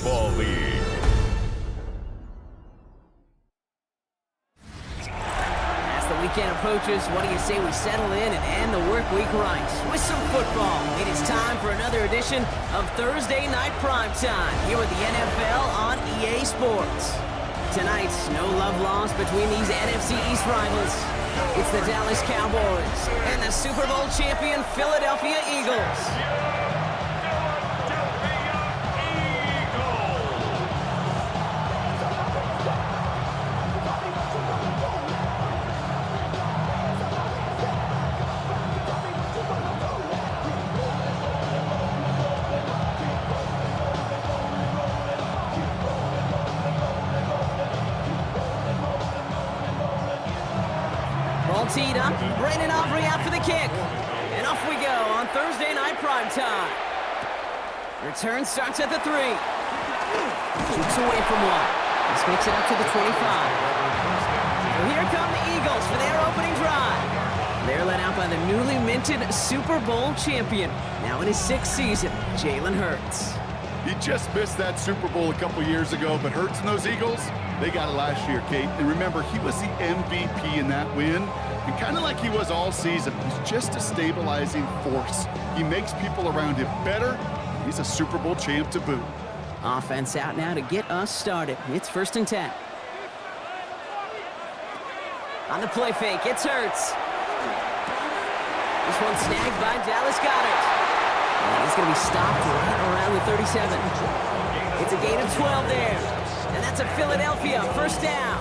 Football League. As the weekend approaches, what do you say we settle in and end the work week right with some football? It is time for another edition of Thursday Night Primetime here with the NFL on EA Sports. Tonight, no love lost between these NFC East rivals. It's the Dallas Cowboys and the Super Bowl champion Philadelphia Eagles. Ball teed up, Brandon Aubrey out for the kick. And off we go on Thursday Night Primetime. Return starts at the 3. Shoots away from 1. This makes it up to the 25. So here come the Eagles for their opening drive. They're led out by the newly minted Super Bowl champion, now in his 6th season, Jalen Hurts. He just missed that Super Bowl a couple years ago, but Hurts and those Eagles, they got it last year, Kate. And remember, he was the MVP in that win. And kind of like he was all season, he's just a stabilizing force. He makes people around him better. He's a Super Bowl champ to boot. Offense out now to get us started. It's 1st and 10. On the play fake, it's Hurts. This one snagged by Dallas Goedert. And he's going to be stopped right around the 37. It's a gain of 12 there. And that's a Philadelphia first down.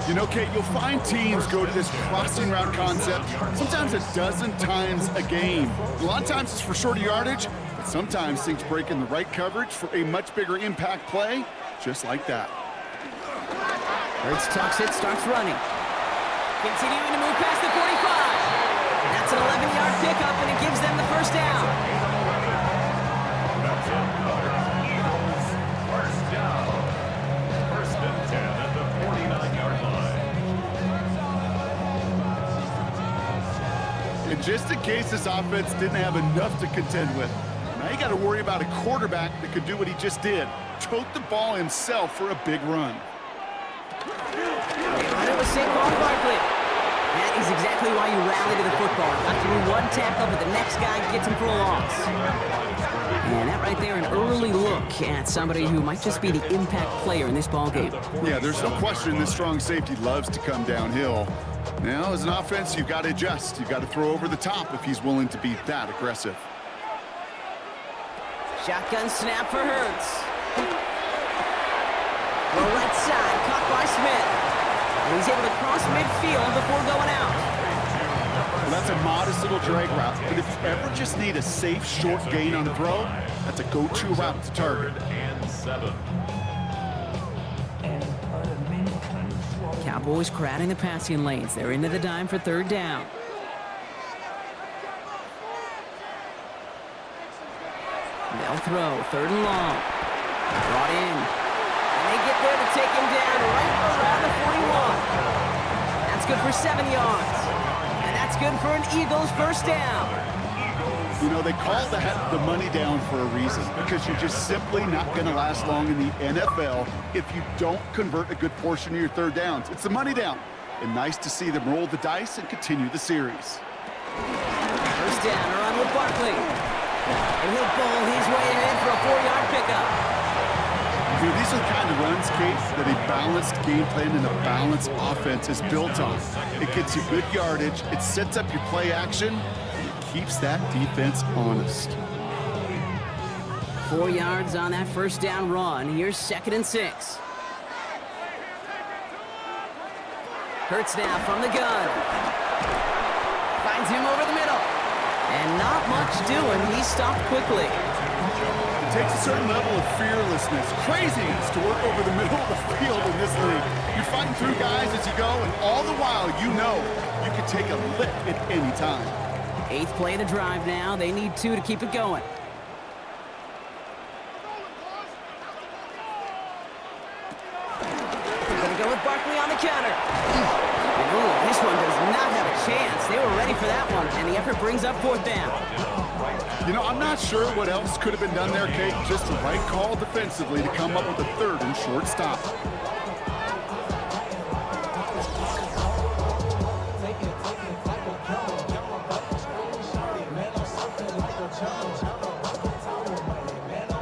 You know, Kate, you'll find teams go to this crossing route concept sometimes a dozen times a game. A lot of times it's for shorter yardage, but sometimes things break in the right coverage for a much bigger impact play, just like that. Hurts tucks it, starts running. Continuing to move past the 45. That's an 11-yard pickup, and it gives them the first down. First and 10 at the 49-yard line. And just in case this offense didn't have enough to contend with, now you got to worry about a quarterback that could do what he just did, tote the ball himself for a big run. It was Saquon Barkley. That is exactly why you rally to the football. Got to do one tackle, but the next guy gets him for a loss. And that right there, an early look at somebody who might just be the impact player in this ballgame. Yeah, there's no question this strong safety loves to come downhill. Now, as an offense, you've got to adjust. You've got to throw over the top if he's willing to be that aggressive. Shotgun snap for Hurts. The right side, caught by Smith. And he's able to cross midfield before going out. Well, that's a modest little drag route, but if you ever just need a safe, short gain on the throw, that's a go-to route to target. Cowboys crowding the passing lanes. They're into the dime for 3rd down. They'll throw, 3rd and long. Brought in. And they get there to take him down right around the 41. That's good for 7 yards. And that's good for an Eagles first down. You know, they call that the money down for a reason, because you're just simply not going to last long in the NFL if you don't convert a good portion of your 3rd downs. It's the money down. And nice to see them roll the dice and continue the series. First down, around with Barkley. And he'll bowl his way ahead for a 4-yard pickup. You know, these are the kind of runs, Kate, that a balanced game plan and a balanced offense is built on. It gets you good yardage, it sets up your play action, and it keeps that defense honest. 4 yards on that first down run. Here's 2nd and 6. Hurts now from the gun. Finds him over the middle. And not much doing. He stopped quickly. It takes a certain level of fearlessness, craziness to work over the middle of the field in this league. You're fighting through guys as you go, and all the while you know you can take a lick at any time. 8th play of the drive now. They need 2 to keep it going. They're going to go with Barkley on the counter. And ooh, this one does not have a chance. They were ready for that one, and the effort brings up 4th down. You know, I'm not sure what else could have been done there, Kate. Just the right call defensively to come up with a third and short stop.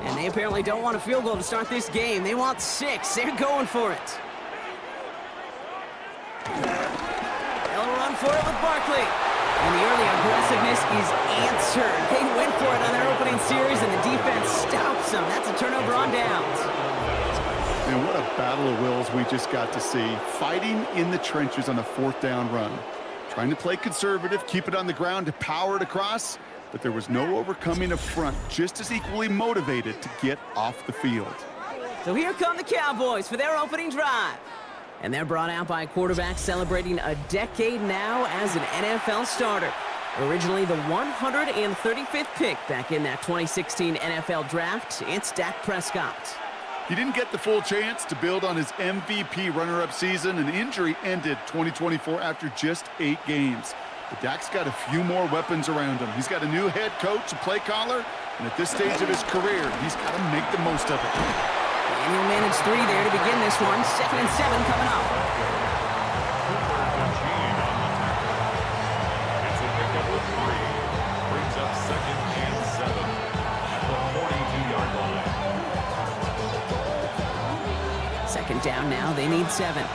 And they apparently don't want a field goal to start this game. They want 6. They're going for it. They'll run for it with Barkley. And the early aggressiveness is answered. They went for it on their opening series, and the defense stops them. That's a turnover on downs. And what a battle of wills we just got to see. Fighting in the trenches on a 4th down run. Trying to play conservative, keep it on the ground to power it across, but there was no overcoming up front, just as equally motivated to get off the field. So here come the Cowboys for their opening drive. And they're brought out by a quarterback celebrating a decade now as an NFL starter. Originally the 135th pick back in that 2016 NFL draft, it's Dak Prescott. He didn't get the full chance to build on his MVP runner-up season. An injury ended 2024 after just 8 games. But Dak's got a few more weapons around him. He's got a new head coach, a play caller, and at this stage of his career, he's got to make the most of it. And he'll manage 3 there to begin this one. 2nd and 7 coming up. It's a pickup of 3. Brings up 2nd and 7 at the 42-yard line. 2nd down now. They need 7.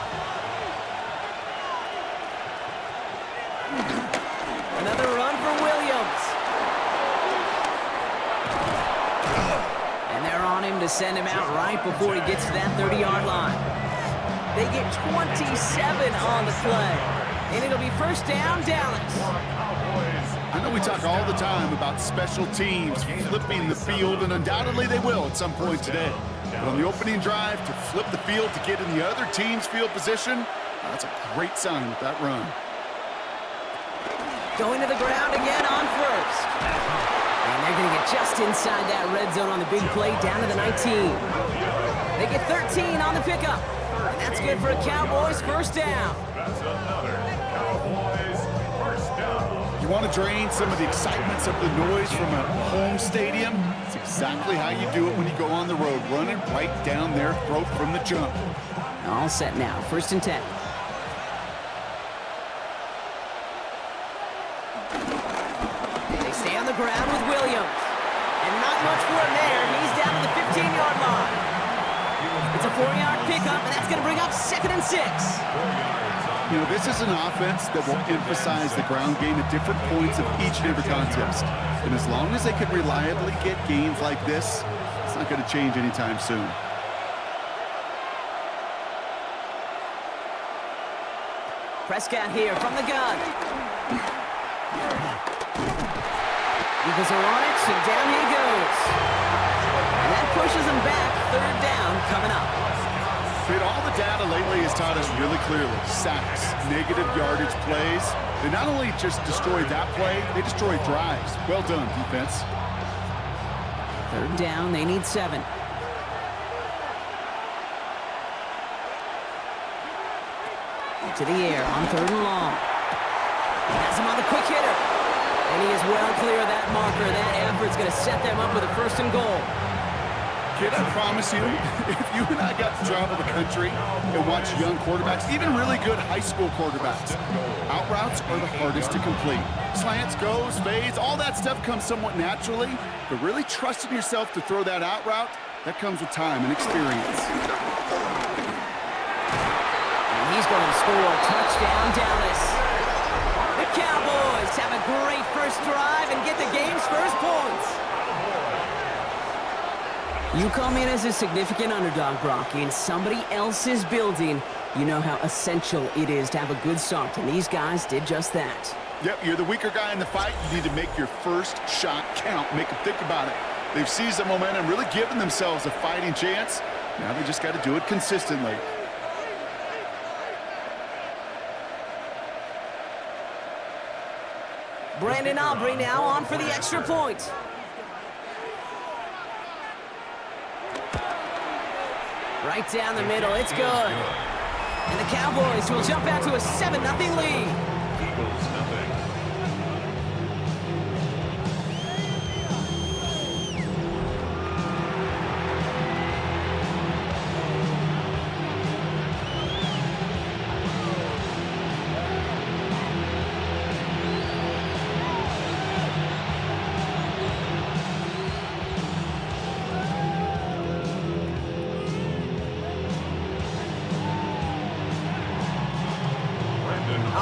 Another run for Williams. And they're on him to send him out right before he gets to that 30-yard line. They get 27 on the play. And it'll be 1st down, Dallas. I know we talk all the time about special teams flipping the field, and undoubtedly they will at some point today. But on the opening drive, to flip the field to get in the other team's field position, that's a great sign with that run. Going to the ground again on 1st. And they're going to get just inside that red zone on the big play, down to the 19. They get 13 on the pickup. And that's good for a Cowboys 1st down. That's another Cowboys 1st down. You want to drain some of the excitements of the noise from a home stadium? It's exactly how you do it when you go on the road, running right down their throat from the jump. All set now, 1st and 10. They stay on the ground with Williams. And not much for him there. He's down to the 15-yard line. It's a 4-yard pickup, and that's going to bring up 2nd and 6. You know, this is an offense that will emphasize the ground game at different points of each and every contest. And as long as they can reliably get gains like this, it's not going to change anytime soon. Prescott here from the gun. Eagles are on it, and down he goes. And that pushes him back. 3rd down coming up. But all the data lately has taught us really clearly, sacks, negative yardage plays, they not only just destroy that play, they destroy drives. Well done, defense. 3rd down, they need 7. To the air on 3rd and long. Has him on the quick hitter. And he is well clear of that marker. That effort's going to set them up with a 1st and goal. Kid, I promise you, if you and I got to travel the country and watch young quarterbacks, even really good high school quarterbacks, out routes are the hardest to complete. Slants, goes, fades, all that stuff comes somewhat naturally, but really trusting yourself to throw that out route, that comes with time and experience. And he's going to score a touchdown, Dallas. The Cowboys have a great first drive and get the game's first points. You come in as a significant underdog, Brock, in somebody else's building. You know how essential it is to have a good start, and these guys did just that. Yep, you're the weaker guy in the fight. You need to make your first shot count. Make them think about it. They've seized the momentum, really given themselves a fighting chance. Now they just got to do it consistently. Brandon Aubrey now on for the extra point. Right down the middle, it's good. And the Cowboys will jump out to a 7-0 lead. Eagles 0.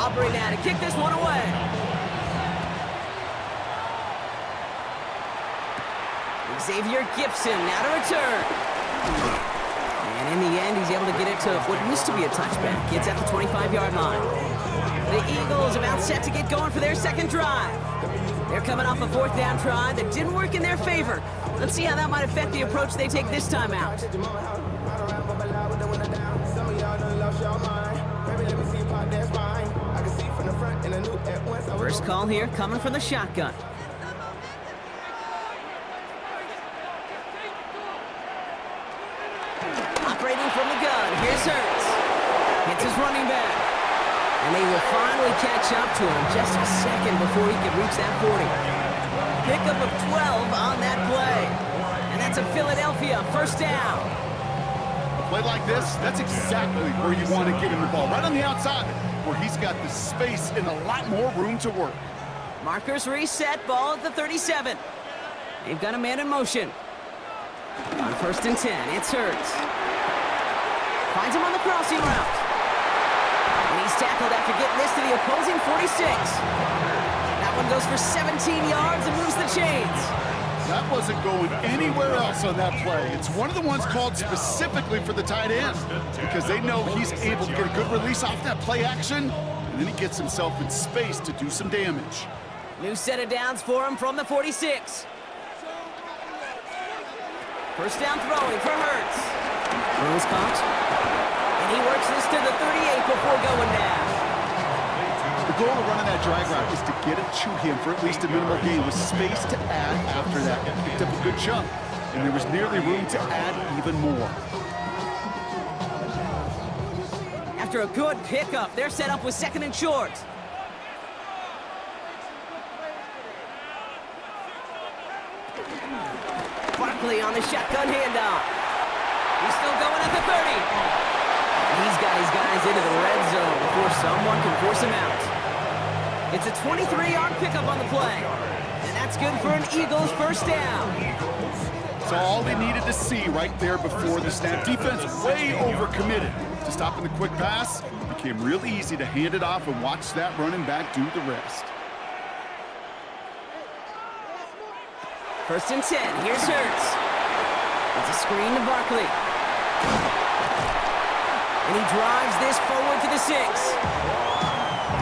Aubrey now to kick this one away. Xavier Gibson now to return. And in the end, he's able to get it to what used to be a touchback. It's at the 25-yard line. The Eagles about set to get going for their second drive. They're coming off a fourth down try that didn't work in their favor. Let's see how that might affect the approach they take this time out. First call here coming from the shotgun. Operating from the gun, here's Hurts. Hits his running back. And they will finally catch up to him just a second before he can reach that 40. Pickup of 12 on that play. And that's a Philadelphia first down. A play like this, that's exactly where you want to get him the ball. Right on the outside, where he's got the space and a lot more room to work. Markers reset, ball at the 37. They've got a man in motion. On 1st and 10, it's Hurts. Finds him on the crossing route. And he's tackled after getting this to the opposing 46. That one goes for 17 yards and moves the chains. That wasn't going anywhere else on that play. It's one of the ones called specifically for the tight end because they know he's able to get a good release off that play action, and then he gets himself in space to do some damage. New set of downs for him from the 46. First down throwing for Hurts. Throws caught. And he works this to the 38 before going down. The goal of running that drag route is to get it to him for at least a minimal gain with space to add after that. Picked up a good chunk, and there was nearly room to add even more. After a good pickup, they're set up with 2nd and short. Barkley on the shotgun handoff. He's still going at the 30. He's got his guys into the red zone before someone can force him out. It's a 23-yard pickup on the play. And that's good for an Eagles first down. It's all they needed to see right there before the snap. Defense way overcommitted to stopping the quick pass. It became real easy to hand it off and watch that running back do the rest. 1st and 10, here's Hurts. It's a screen to Barkley. And he drives this forward to the 6.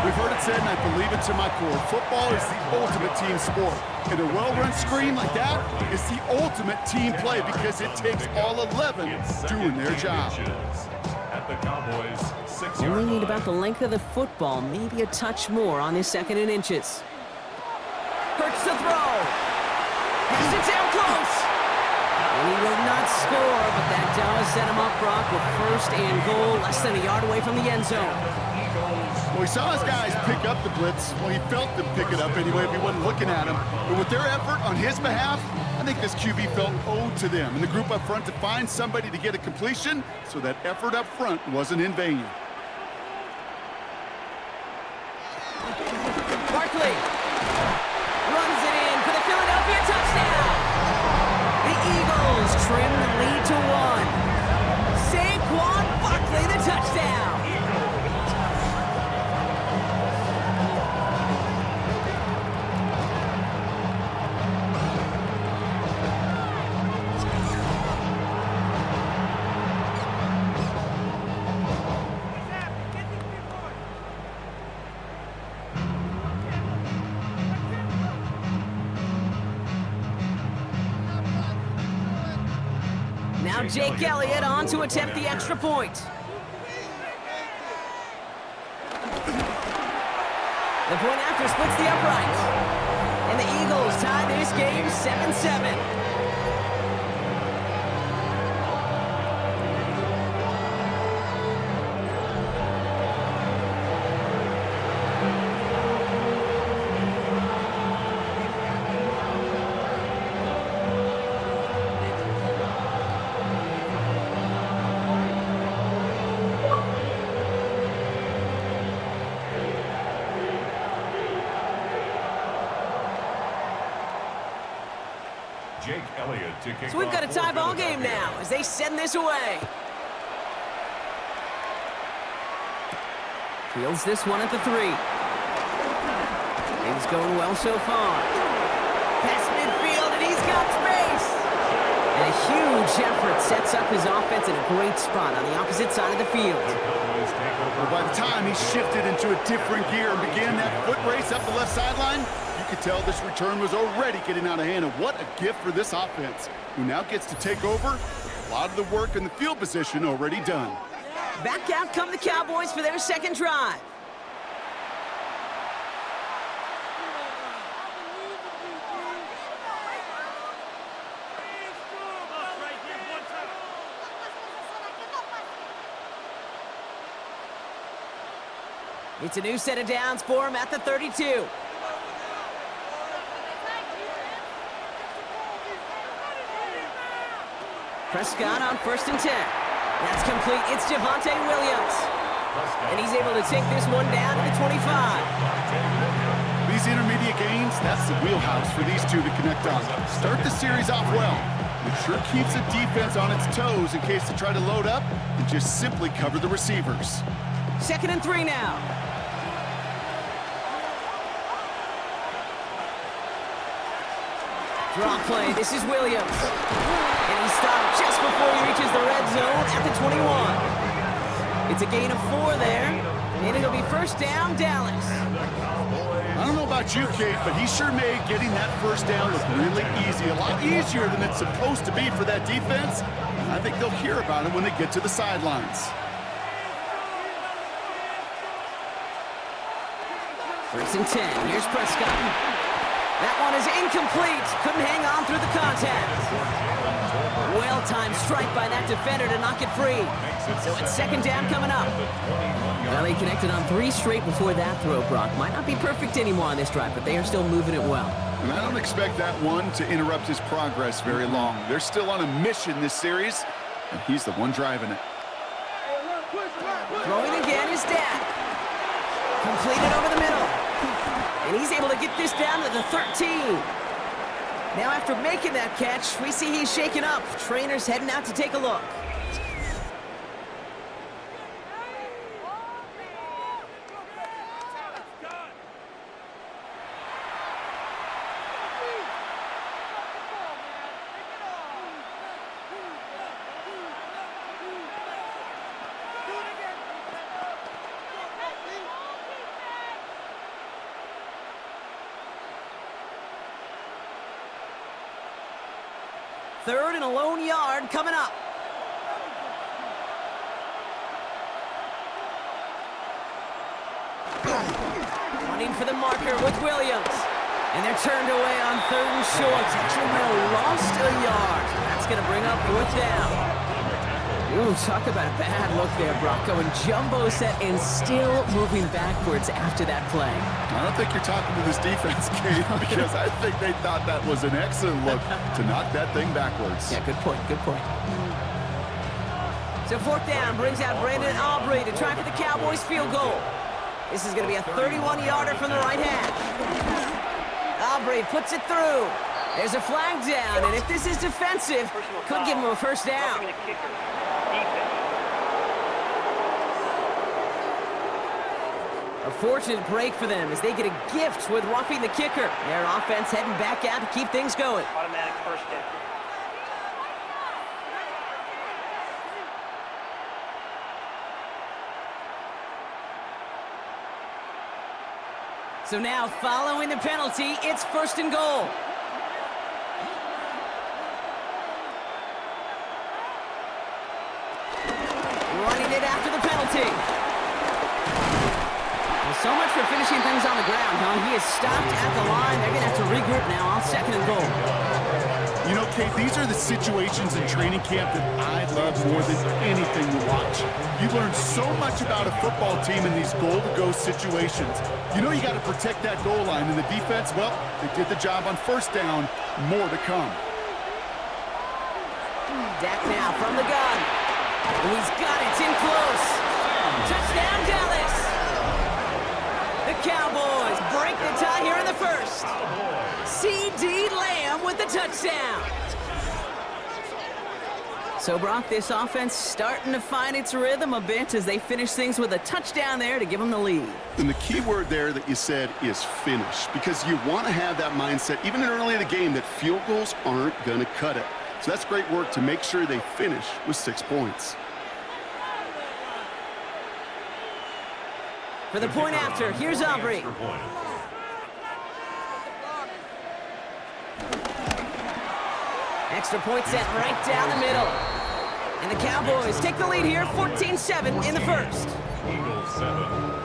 We've heard it said, and I believe it to my core, football is the ultimate team sport. And a well-run screen like that is the ultimate team play because it takes all 11 doing their job. At the Cowboys, 6 Only yards. need about the length of the football, maybe a touch more on this 2nd and inches. Hurts to throw. Has it down close. And he will not score, but that does set him up, Brock, with 1st and goal, less than a yard away from the end zone. Well, he saw his guys pick up the blitz. Well, he felt them pick it up anyway if he wasn't looking at him. But with their effort on his behalf, I think this QB felt owed to them and the group up front to find somebody to get a completion, so that effort up front wasn't in vain. Barkley runs it in for the Philadelphia touchdown. The Eagles trim the lead to 1. Saquon Barkley, the touchdown. Now Jake Elliott on to attempt the extra point. The point after splits the upright. And the Eagles tie this game 7-7. Jake Elliott to kick So we've got a off tie for ball game Philadelphia. now as they send this away. Fields this one at the 3. Things going well so far. Past midfield, and he's got space. And a huge effort sets up his offense in a great spot on the opposite side of the field. Well, by the time he shifted into a different gear and began that foot race up the left sideline, you could tell this return was already getting out of hand. And what a gift for this offense, who now gets to take over with a lot of the work in the field position already done. Back out come the Cowboys for their second drive. It's a new set of downs for him at the 32. Prescott on 1st and 10. That's complete. It's Javonte Williams. And he's able to take this one down to the 25. These intermediate gains, that's the wheelhouse for these two to connect on. Start the series off well. It sure keeps the defense on its toes in case they try to load up and just simply cover the receivers. 2nd and 3 now. Draw play. This is Williams. And he stopped just before he reaches the red zone at the 21. It's a gain of 4 there. And it'll be 1st down, Dallas. I don't know about you, Kate, but he sure made getting that 1st down look really easy. A lot easier than it's supposed to be for that defense. I think they'll hear about him when they get to the sidelines. 1st and 10. Here's Prescott. That one is incomplete. Couldn't hang on through the contact. Well-timed strike by that defender to knock it free. So it's 2nd down coming up. Well, they connected on 3 straight before that throw, Brock. Might not be perfect anymore on this drive, but they are still moving it well. And I don't expect that one to interrupt his progress very long. They're still on a mission this series, and he's the one driving it. Throwing again is Dad. Completed over the middle. And he's able to get this down to the 13. Now after making that catch, we see he's shaken up. Trainer's heading out to take a look. Third and a lone yard coming up. Running for the marker with Williams. And they're turned away on 3rd and short. Actually, lost a yard. That's going to bring up 4th down. Ooh, talk about a bad look there, Brock. Going jumbo set and still moving backwards after that play. I don't think you're talking to this defense, Kate, because I think they thought that was an excellent look to knock that thing backwards. Yeah, good point, good point. So 4th down brings out Brandon Aubrey to try for the Cowboys field goal. This is going to be a 31-yarder from the right hash. Aubrey puts it through. There's a flag down, and if this is defensive, could give him a 1st down. A fortunate break for them as they get a gift with roughing the kicker. Their offense heading back out to keep things going. Automatic 1st down. So now, following the penalty, it's 1st and goal. Running it after the penalty. So much for finishing things on the ground, huh? He is stopped at the line. They're going to have to regroup now on 2nd and goal. You know, Kate, these are the situations in training camp that I love more than anything to watch. You learn so much about a football team in these goal-to-go situations. You know you got to protect that goal line, and the defense, well, they did the job on 1st down. More to come. Dak now from the gun. Oh, he's got it. It's in close. Touchdown, Dallas. The Cowboys break the tie here in the 1st. C.D. Lamb with the touchdown. So, Brock, this offense starting to find its rhythm a bit as they finish things with a touchdown there to give them the lead. And the key word there that you said is finish, because you want to have that mindset, even early in the game, that field goals aren't going to cut it. So that's great work to make sure they finish with 6 points. For the point after, here's Aubrey. Extra point set right down the middle. And the Cowboys take the lead here, 14-7 in the first. Eagles 7.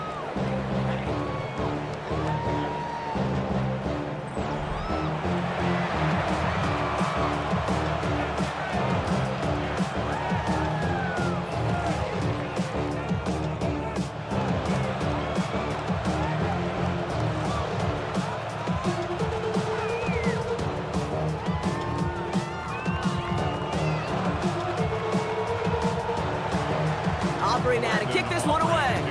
Aubrey now to kick this one away.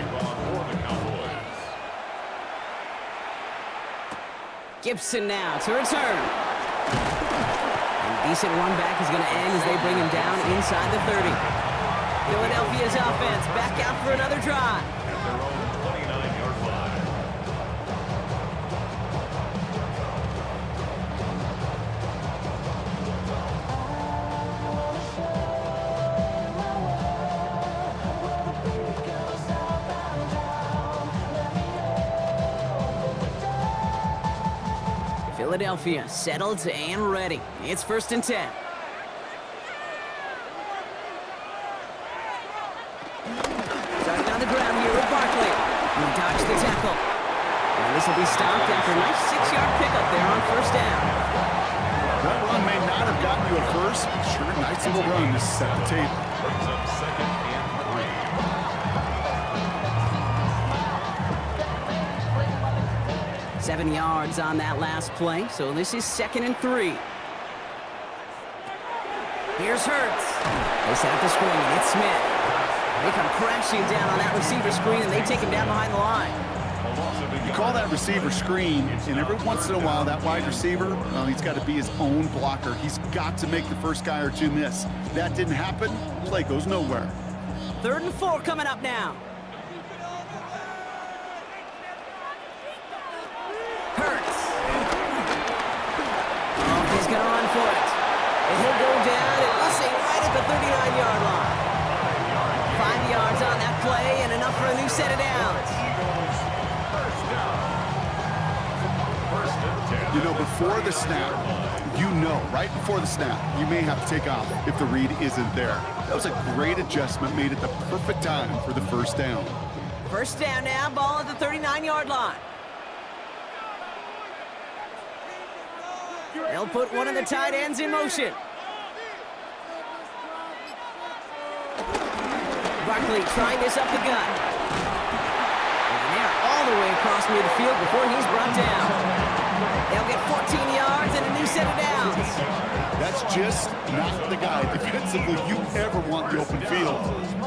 Gibson now to return. And decent run back is going to end as they bring him down inside the 30. Philadelphia's offense back out for another drive. At their own 29-yard line. Philadelphia settled and ready. It's 1st and 10. Starting on the ground here with Barkley. He dodged the tackle. And this will be stopped after a nice 6-yard pickup there on 1st down. That run may not have gotten you at first, but sure, nice little run to set the table. Brings up 2nd and 3. 7 yards on that last play, so this is 2nd and 3. Here's Hurts. They set up the screen, and it's Smith. They come crashing down on that receiver screen, and they take him down behind the line. You call that receiver screen, and every once in a while, that wide receiver, well, he's got to be his own blocker. He's got to make the first guy or two miss. That didn't happen, play goes nowhere. 3rd and 4 coming up now. Hurts. Oh, he's going to run for it. And he'll go down, and we'll say right at the 39-yard line. 5 yards on that play, and enough for a new set of downs. You know, before the snap, right before the snap, you may have to take off if the read isn't there. That was a great adjustment, made it the perfect time for the 1st down. 1st down now, ball at the 39-yard line. They'll put one of the tight ends in motion. Barkley trying this up the gut. And they're all the way across midfield before he's brought down. They'll get 14 yards and a new set of downs. That's just not the guy defensively you ever want the open field.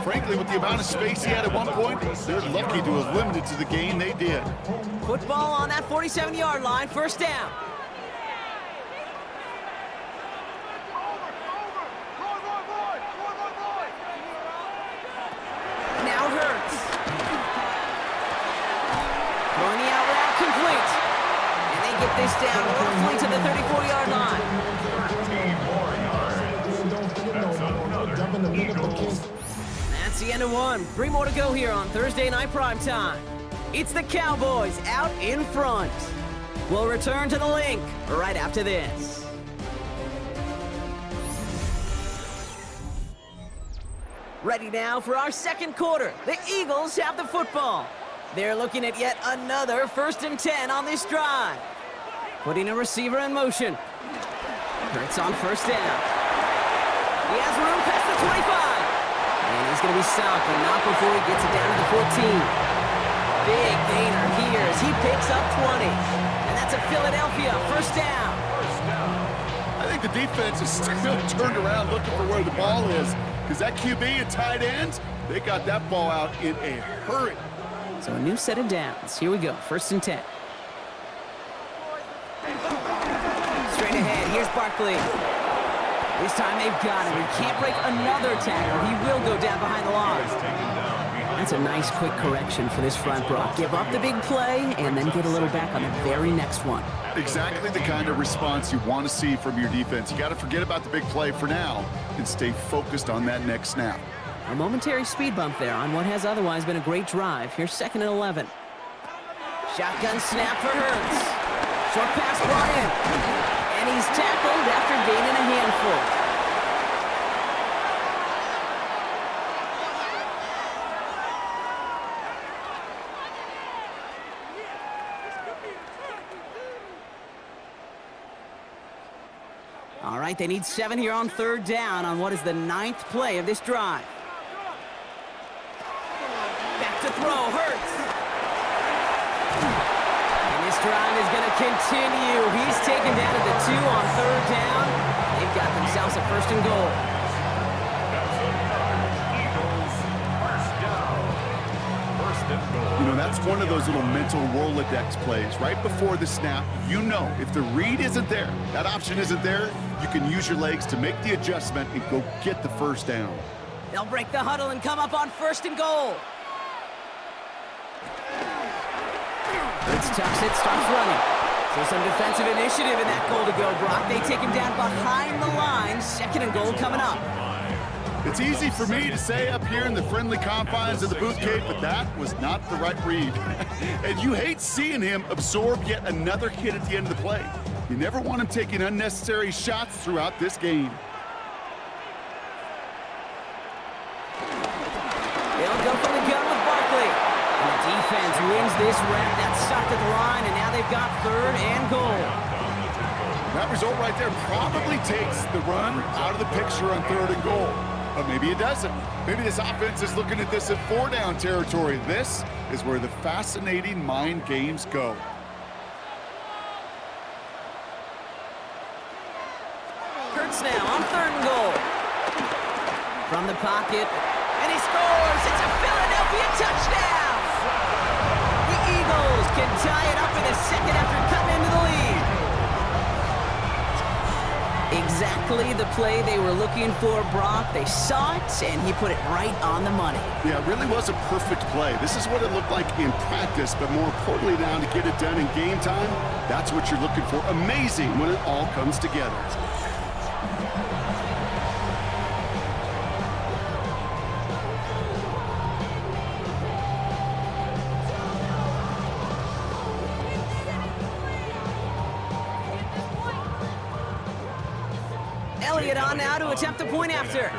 Frankly, with the amount of space he had at one point, they're lucky to have limited to the gain they did. Football on that 47-yard line, 1st down. Now Hurts. Throwing the out route complete. And they get this down roughly to the 34-yard line. 13 more yards. That's another Eagles. That's the end of one. 3 more to go here on Thursday Night Primetime. It's the Cowboys out in front. We'll return to the link right after this. Ready now for our 2nd quarter. The Eagles have the football. They're looking at yet another 1st and 10 on this drive. Putting a receiver in motion. Hurts on 1st down. He has room past the 25. And he's going to be stopped, but not before he gets it down to the 14. Big gainer here as he picks up 20. And that's a Philadelphia 1st down. I think the defense is still turned around looking for where the ball is, because that QB and tight ends, they got that ball out in a hurry. So a new set of downs. Here we go, 1st and 10. Straight ahead, here's Barkley. This time they've got him. He can't break another tackle. He will go down behind the line. That's a nice quick correction for this front, Brock. Give up the big play and then get a little back on the very next one. Exactly the kind of response you want to see from your defense. You got to forget about the big play for now and stay focused on that next snap. A momentary speed bump there on what has otherwise been a great drive. Here's 2nd and 11. Shotgun snap for Hurts. Short pass brought in. And he's tackled after gaining a handful. All right, they need 7 here on 3rd down on what is the 9th play of this drive. Back to throw, Hurts. And this drive is going to continue. He's taken down at the 2 on 3rd down. They've got themselves a 1st and goal. You know, that's one of those little mental Rolodex plays. Right before the snap, you know if the read isn't there, that option isn't there, you can use your legs to make the adjustment and go get the 1st down. They'll break the huddle and come up on 1st and goal. Hurts tucks it, starts running. So some defensive initiative in that goal to go, Brock. They take him down behind the line. 2nd and goal coming up. It's easy for me to say up here in the friendly confines of the booth, Kate, but that was not the right read. And you hate seeing him absorb yet another hit at the end of the play. You never want him taking unnecessary shots throughout this game. They'll go for the gun with Barkley. And the defense wins this rep. That's sucked at the line, and now they've got 3rd and goal. That result right there probably takes the run out of the picture on 3rd and goal. But maybe it doesn't. Maybe this offense is looking at this at 4-down territory. This is where the fascinating mind games go. Hurts now on 3rd and goal. From the pocket, and he scores! It's a Philadelphia touchdown! The Eagles can tie it up in a second after cutting into the lead. Exactly the play they were looking for, Brock. They saw it, and he put it right on the money. Yeah, it really was a perfect play. This is what it looked like in practice, but more importantly now to get it done in game time, that's what you're looking for. Amazing when it all comes together. Elliott on now to attempt the point after.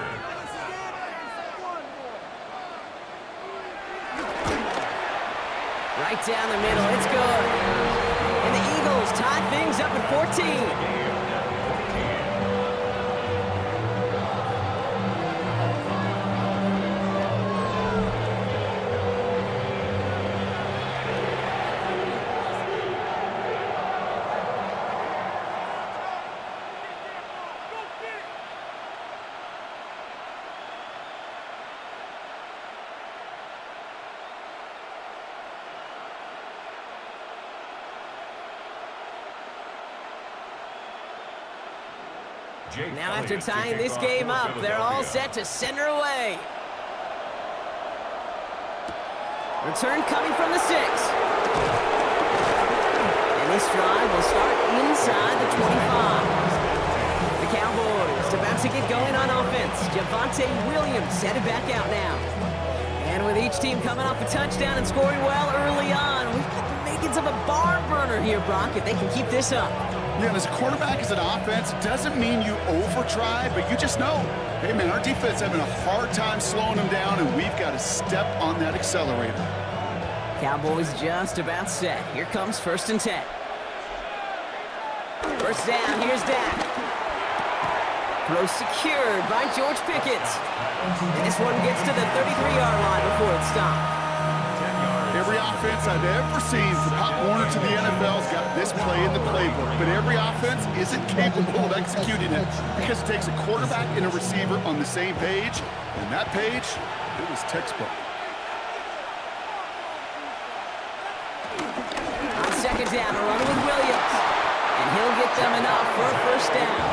Right down the middle, it's good. And the Eagles tie things up at 14. Now after tying this game up, they're all set to send her away. Return coming from the 6. And this drive will start inside the 25. The Cowboys about to get going on offense. Javonte Williams headed back out now. And with each team coming off a touchdown and scoring well early on, we've got the makings of a barn burner here, Brock, if they can keep this up. Yeah, and as a quarterback, as an offense, it doesn't mean you over-try, but you just know, hey, man, our defense having a hard time slowing them down, and we've got to step on that accelerator. Cowboys just about set. Here comes 1st and 10. First down, here's Dak. Throw secured by George Pickett. And this one gets to the 33-yard line before it's stopped. Every offense I've ever seen from Pop Warner to the NFL's got this play in the playbook, but every offense isn't capable of executing it because it takes a quarterback and a receiver on the same page, and that page, it was textbook. On 2nd down, a run with Williams, and he'll get them enough for a 1st down.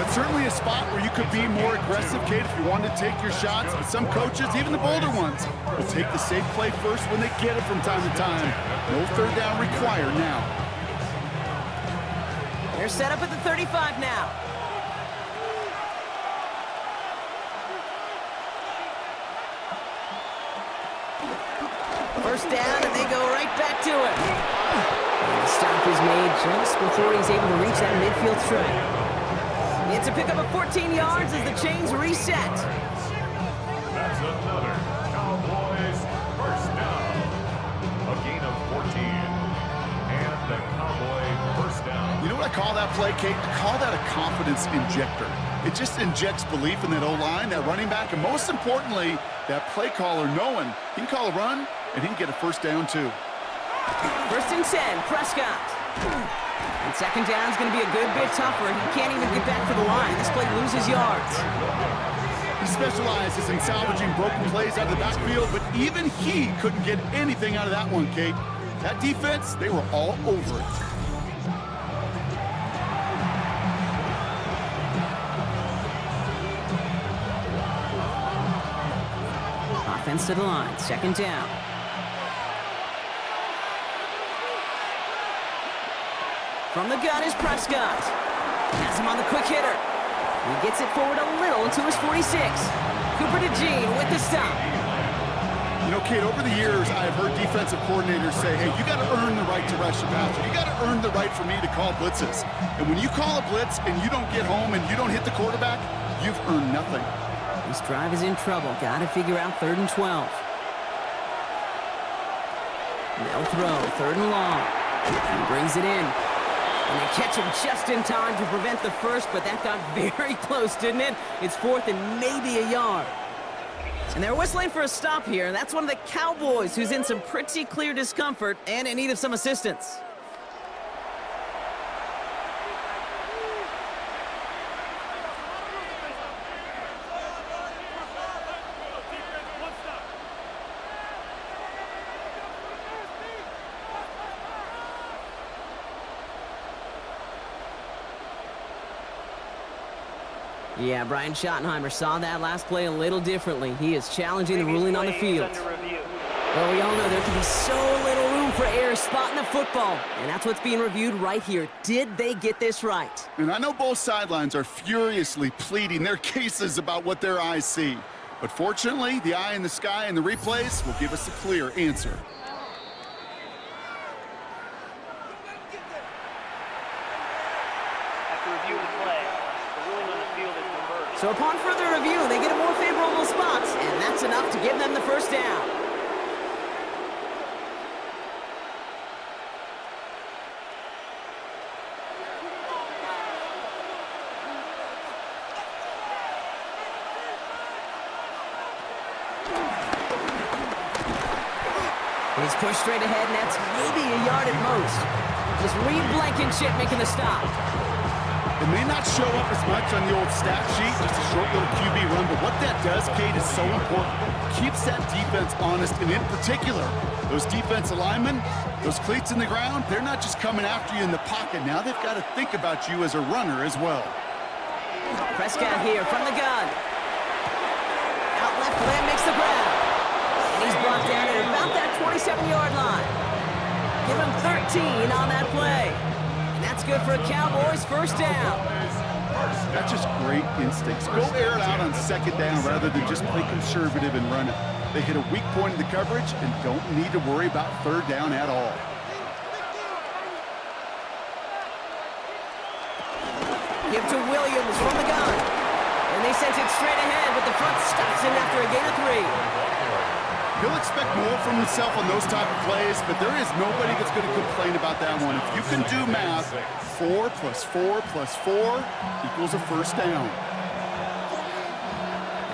That's certainly a spot where you could be more aggressive, Kate, if you wanted to take your shots. But some coaches, even the bolder ones, will take the safe play first when they get it from time to time. No third down required now. They're set up at the 35 now. First down, and they go right back to it. And the stop is made just before he's able to reach that midfield strike. It's a pickup of 14 yards as the chains reset. That's another Cowboys first down. A gain of 14. And the Cowboy first down. You know what I call that play, Kate? I call that a confidence injector. It just injects belief in that O-line, that running back, and most importantly, that play caller knowing he can call a run and he can get a first down too. First and 10, Prescott. And second down is going to be a good bit tougher. He can't even get back to the line. This play loses yards. He specializes in salvaging broken plays out of the backfield, but even he couldn't get anything out of that one, Kate. That defense, they were all over it. Offense to the line, second down. From the gun is Prescott. Has him on the quick hitter. He gets it forward a little to his 46. Cooper to Jean with the stop. You know, Kate, over the years, I've heard defensive coordinators say, hey, you got to earn the right to rush the passer. You got to earn the right for me to call blitzes. And when you call a blitz and you don't get home and you don't hit the quarterback, you've earned nothing. This drive is in trouble. Got to figure out 3rd and 12. They'll throw, 3rd and long. He brings it in. And they catch him just in time to prevent the first, but that got very close, didn't it? It's 4th and maybe a yard. And they're whistling for a stop here, and that's one of the Cowboys who's in some pretty clear discomfort and in need of some assistance. Yeah, Brian Schottenheimer saw that last play a little differently. He is challenging the ruling on the field. Well, we all know there can be so little room for error spotting the football, and that's what's being reviewed right here. Did they get this right? And I know both sidelines are furiously pleading their cases about what their eyes see. But fortunately, the eye in the sky and the replays will give us a clear answer. So upon further review, they get a more favorable spot, and that's enough to give them the first down. He's pushed straight ahead, and that's maybe a yard at most. Just Reed Blankenship making the stop. It may not show up as much on the old stat sheet, just a short little QB run, but what that does, Kate, is so important. Keeps that defense honest, and in particular, those defensive linemen, those cleats in the ground, they're not just coming after you in the pocket. Now they've got to think about you as a runner as well. Prescott here from the gun. Out left, Lamb makes the grab. And he's brought down at about that 27-yard line. Give him 13 on that play. That's good for a Cowboys first down. That's just great instincts. Go air it out on second down rather than just play conservative and run it. They hit a weak point in the coverage and don't need to worry about third down at all. Give to Williams from the gun. And they sent it straight ahead, but the front stops him after a gain of 3. He'll expect more from himself on those type of plays, but there is nobody that's going to complain about that one. If you can do math, 4 + 4 + 4 equals a first down.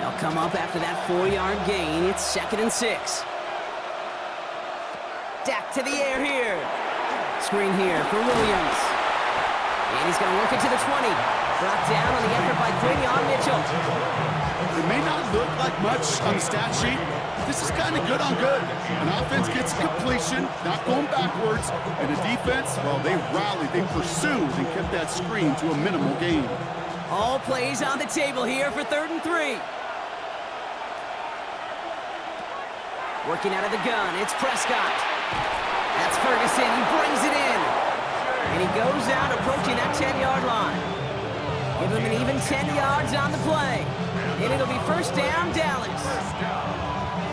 They'll come up after that 4-yard gain. It's 2nd and 6. Dak to the air here. Screen here for Williams. And he's going to work it to the 20. Brought down on the effort by Quinion Mitchell. It may not look like much on the stat sheet. This is kind of good on good. An offense gets completion, not going backwards, and a defense, well, they rallied, they pursued, and kept that screen to a minimal gain. All plays on the table here for 3rd and 3. Working out of the gun, it's Prescott. That's Ferguson, he brings it in. And he goes out approaching that 10-yard line. Give him an even 10 yards on the play. And it'll be 1st down, Dallas.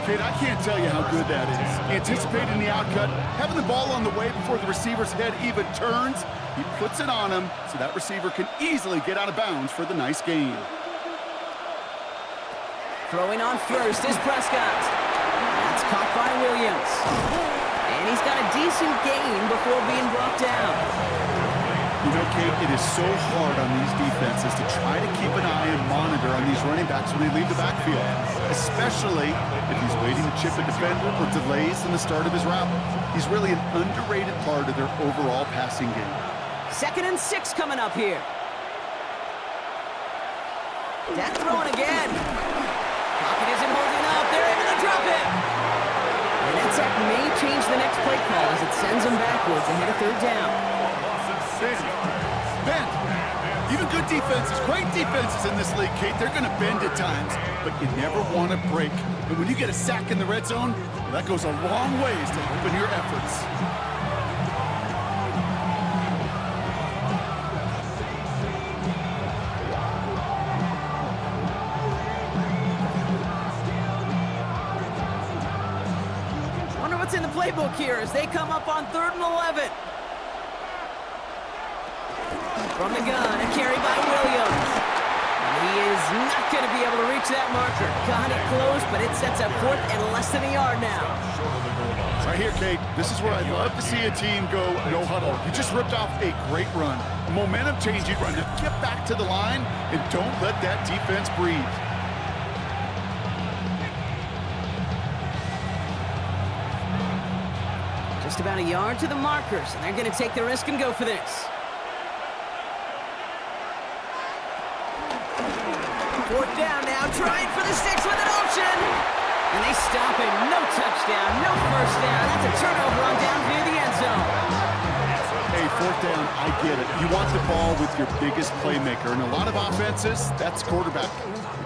Kate, I can't tell you how good that is. Anticipating the outcut, having the ball on the way before the receiver's head even turns, he puts it on him so that receiver can easily get out of bounds for the nice gain. Throwing on first is Prescott. That's caught by Williams. And he's got a decent gain before being brought down. You know, Kate, it is so hard on these defenses to try to keep an eye and monitor on these running backs when they leave the backfield, especially if he's waiting to chip a defender or delays in the start of his route. He's really an underrated part of their overall passing game. 2nd and 6 coming up here. That throwing again. Pocket isn't holding up. They're able to drop it. And that sack may change the next play call as it sends them backwards ahead of 3rd down. Bend. Even good defenses, great defenses in this league, Kate, they're going to bend at times, but you never want to break. And when you get a sack in the red zone, well, that goes a long ways to helping your efforts. Wonder what's in the playbook here as they come up on 3rd and 11. From the gun, a carry by Williams. And he is not going to be able to reach that marker. Got it close, but it sets up 4th and less than a yard now. Right here, Kate, this is where I'd love to see a team go no huddle. You just ripped off a great run. Momentum-changing run. Now get back to the line and don't let that defense breathe. Just about a yard to the markers, and they're going to take the risk and go for this. 4th down now, trying for the 6 with an option. And they stop him. No touchdown, no 1st down. That's a turnover on down near the end zone. Hey, 4th down, I get it. You want the ball with your biggest playmaker. And a lot of offenses, that's quarterback.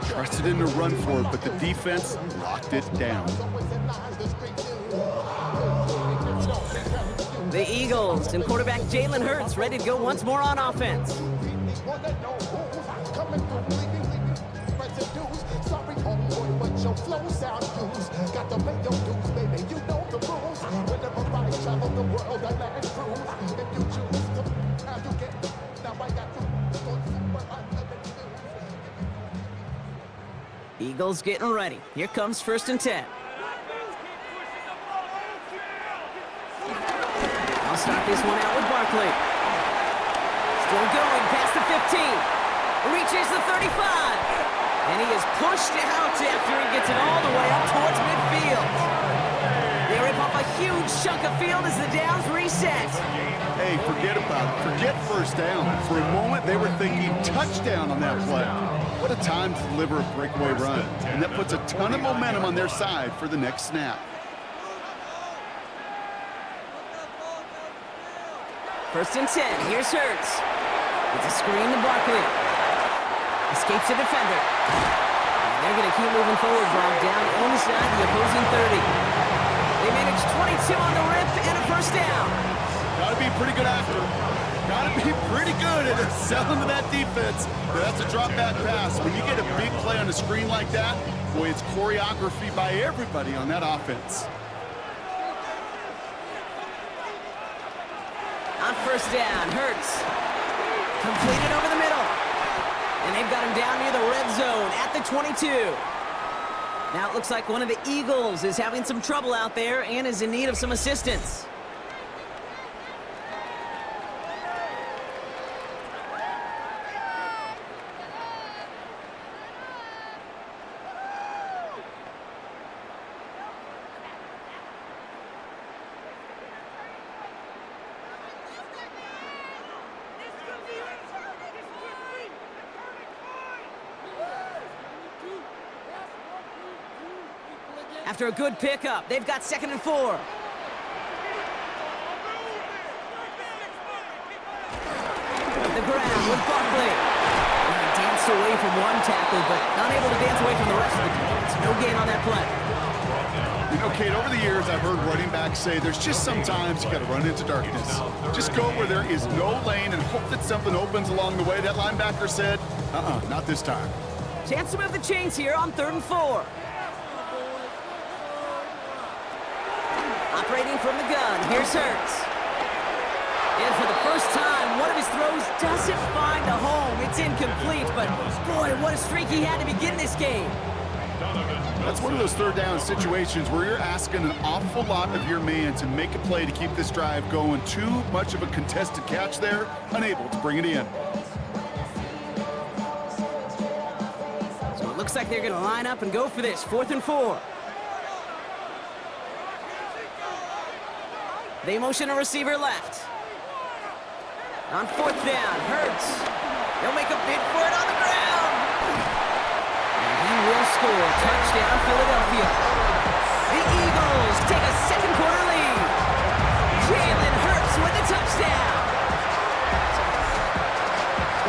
They trusted him to run for it, but the defense locked it down. The Eagles and quarterback Jalen Hurts ready to go once more on offense. Eagles getting ready. Here comes 1st and 10. I'll start this one out with Barkley. Still going past the 15. Reaches the 35. And he is pushed out after he gets it all the way up towards midfield. They rip off a huge chunk of field as the downs reset. Hey, forget about it. Forget 1st down. For a moment, they were thinking touchdown on that play. What a time to deliver a breakaway run. And that puts a ton of momentum on their side for the next snap. 1st and 10. Here's Hurts. It's a screen to Barkley. Escapes a defender. And they're going to keep moving forward, Bob, down inside the opposing 30. They managed 22 on the rip and a 1st down. Got to be a pretty good actor. Got to be pretty good at selling to that defense. That's a drop back pass. When you get a big play on a screen like that, boy, it's choreography by everybody on that offense. On 1st down, Hurts. Completed over the middle. And they've got him down near the red zone at the 22. Now it looks like one of the Eagles is having some trouble out there and is in need of some assistance. After a good pickup, they've got 2nd and 4. The ground with Barkley. away from one tackle, but unable to dance away from the rest of the defense. No gain on that play. You know, Kate, over the years, I've heard running backs say there's just sometimes you got to run into darkness. Just go where there is no lane and hope that something opens along the way. That linebacker said, not this time. Chance to move the chains here on 3rd and 4. Operating from the gun, here's Hurts. And for the first time, one of his throws doesn't find a home. It's incomplete, but boy, what a streak he had to begin this game. That's one of those 3rd down situations where you're asking an awful lot of your man to make a play to keep this drive going. Too much of a contested catch there, unable to bring it in. So it looks like they're going to line up and go for this, 4th and 4. They motion a receiver left. On 4th down, Hurts. They'll make a bid for it on the ground. And he will score. Touchdown, Philadelphia. The Eagles take a 2nd quarter lead. Jalen Hurts with the touchdown.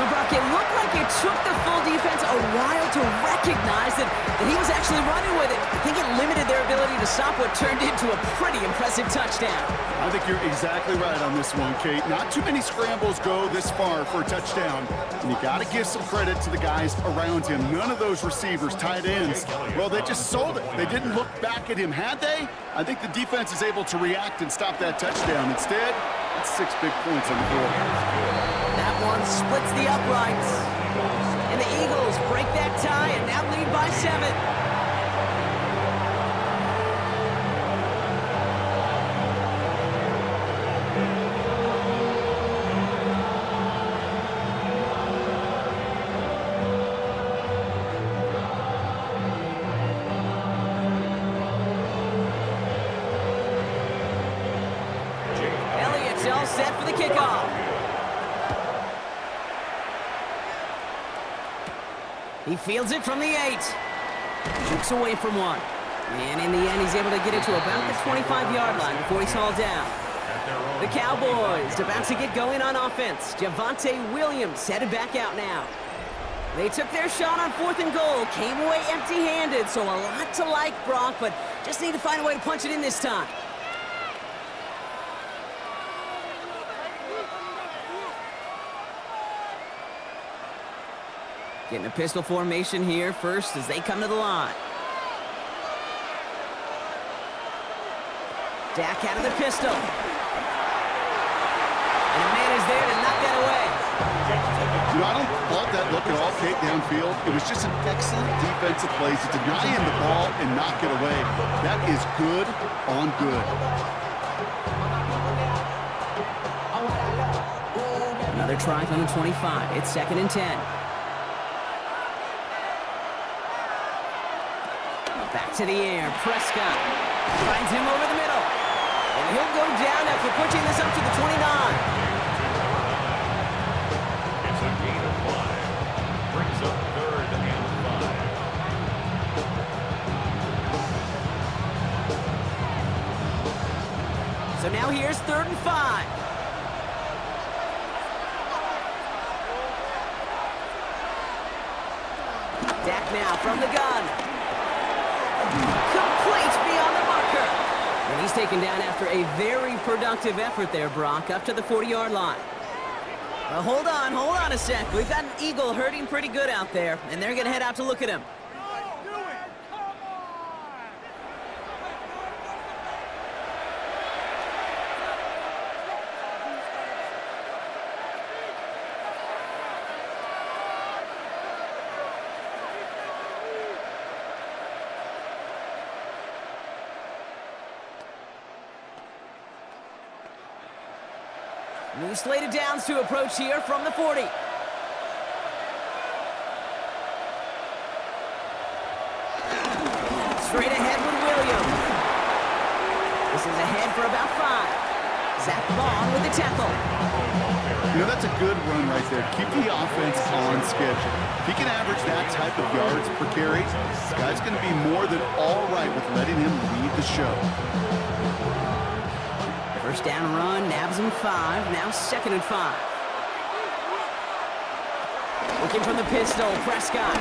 Well, Brock, it looked like it took the full defense a while to recognize that he was actually running with it. I think it limited their ability to stop what turned into a pretty impressive touchdown. I think you're exactly right on this one, Kate. Not too many scrambles go this far for a touchdown, and you got to give some credit to the guys around him. None of those receivers, tight ends, well, they just sold it. They didn't look back at him, had they? I think the defense is able to react and stop that touchdown. Instead, that's 6 big points on the board. That one splits the uprights. And the Eagles break that tie and now lead by 7. Elliott's all set for the kickoff. He fields it from the 8. Jukes away from one. And in the end, he's able to get it to about the 25-yard line before he's hauled down. The Cowboys about to get going on offense. Javonte Williams headed back out now. They took their shot on 4th and goal. Came away empty-handed, so a lot to like, Brock, but just need to find a way to punch it in this time. Getting a pistol formation here first as they come to the line. Dak out of the pistol. And a man is there to knock that away. You know, I don't fault that look at all, Kate, downfield. It was just an excellent defensive play to deny him the ball and knock it away. That is good on good. Another try from the 25. It's 2nd and 10. Back to the air. Prescott finds him over the middle. And he'll go down after pushing this up to the 29. It's a gain of 5. Brings up 3rd and 5. So now here's 3rd and 5. Dak now from the gun. Complete beyond the marker. And he's taken down after a very productive effort there, Brock, up to the 40-yard line. Well, hold on a sec. We've got an Eagle hurting pretty good out there, and they're going to head out to look at him. New slated downs to approach here from the 40. Straight ahead with Williams. This is ahead for about 5. Zach Bond with the tackle. You know, that's a good run right there. Keep the offense on schedule. If he can average that type of yards per carry, this guy's going to be more than all right with letting him lead the show. First down run, nabs him 5. Now 2nd and 5. Looking from the pistol, Prescott.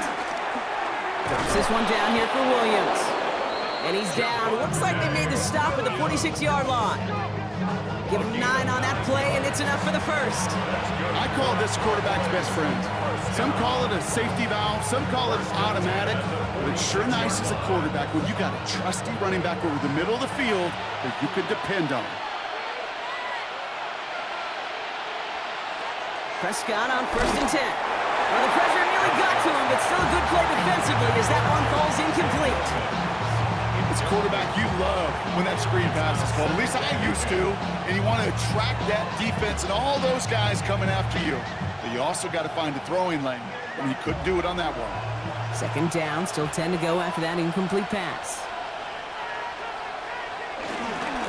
Drops this one down here for Williams. And he's down. Looks like they made the stop at the 46-yard line. Give him 9 on that play, and it's enough for the first. I call this quarterback's best friend. Some call it a safety valve, some call it automatic, but it's sure nice as a quarterback when you got a trusty running back over the middle of the field that you can depend on. Prescott on 1st and 10. Well, the pressure nearly got to him, but still a good play defensively as that one falls incomplete. It's a quarterback you love when that screen pass is called. At least I used to. And you want to attract that defense and all those guys coming after you. But you also got to find a throwing lane, and he couldn't do it on that one. 2nd down, still 10 to go after that incomplete pass.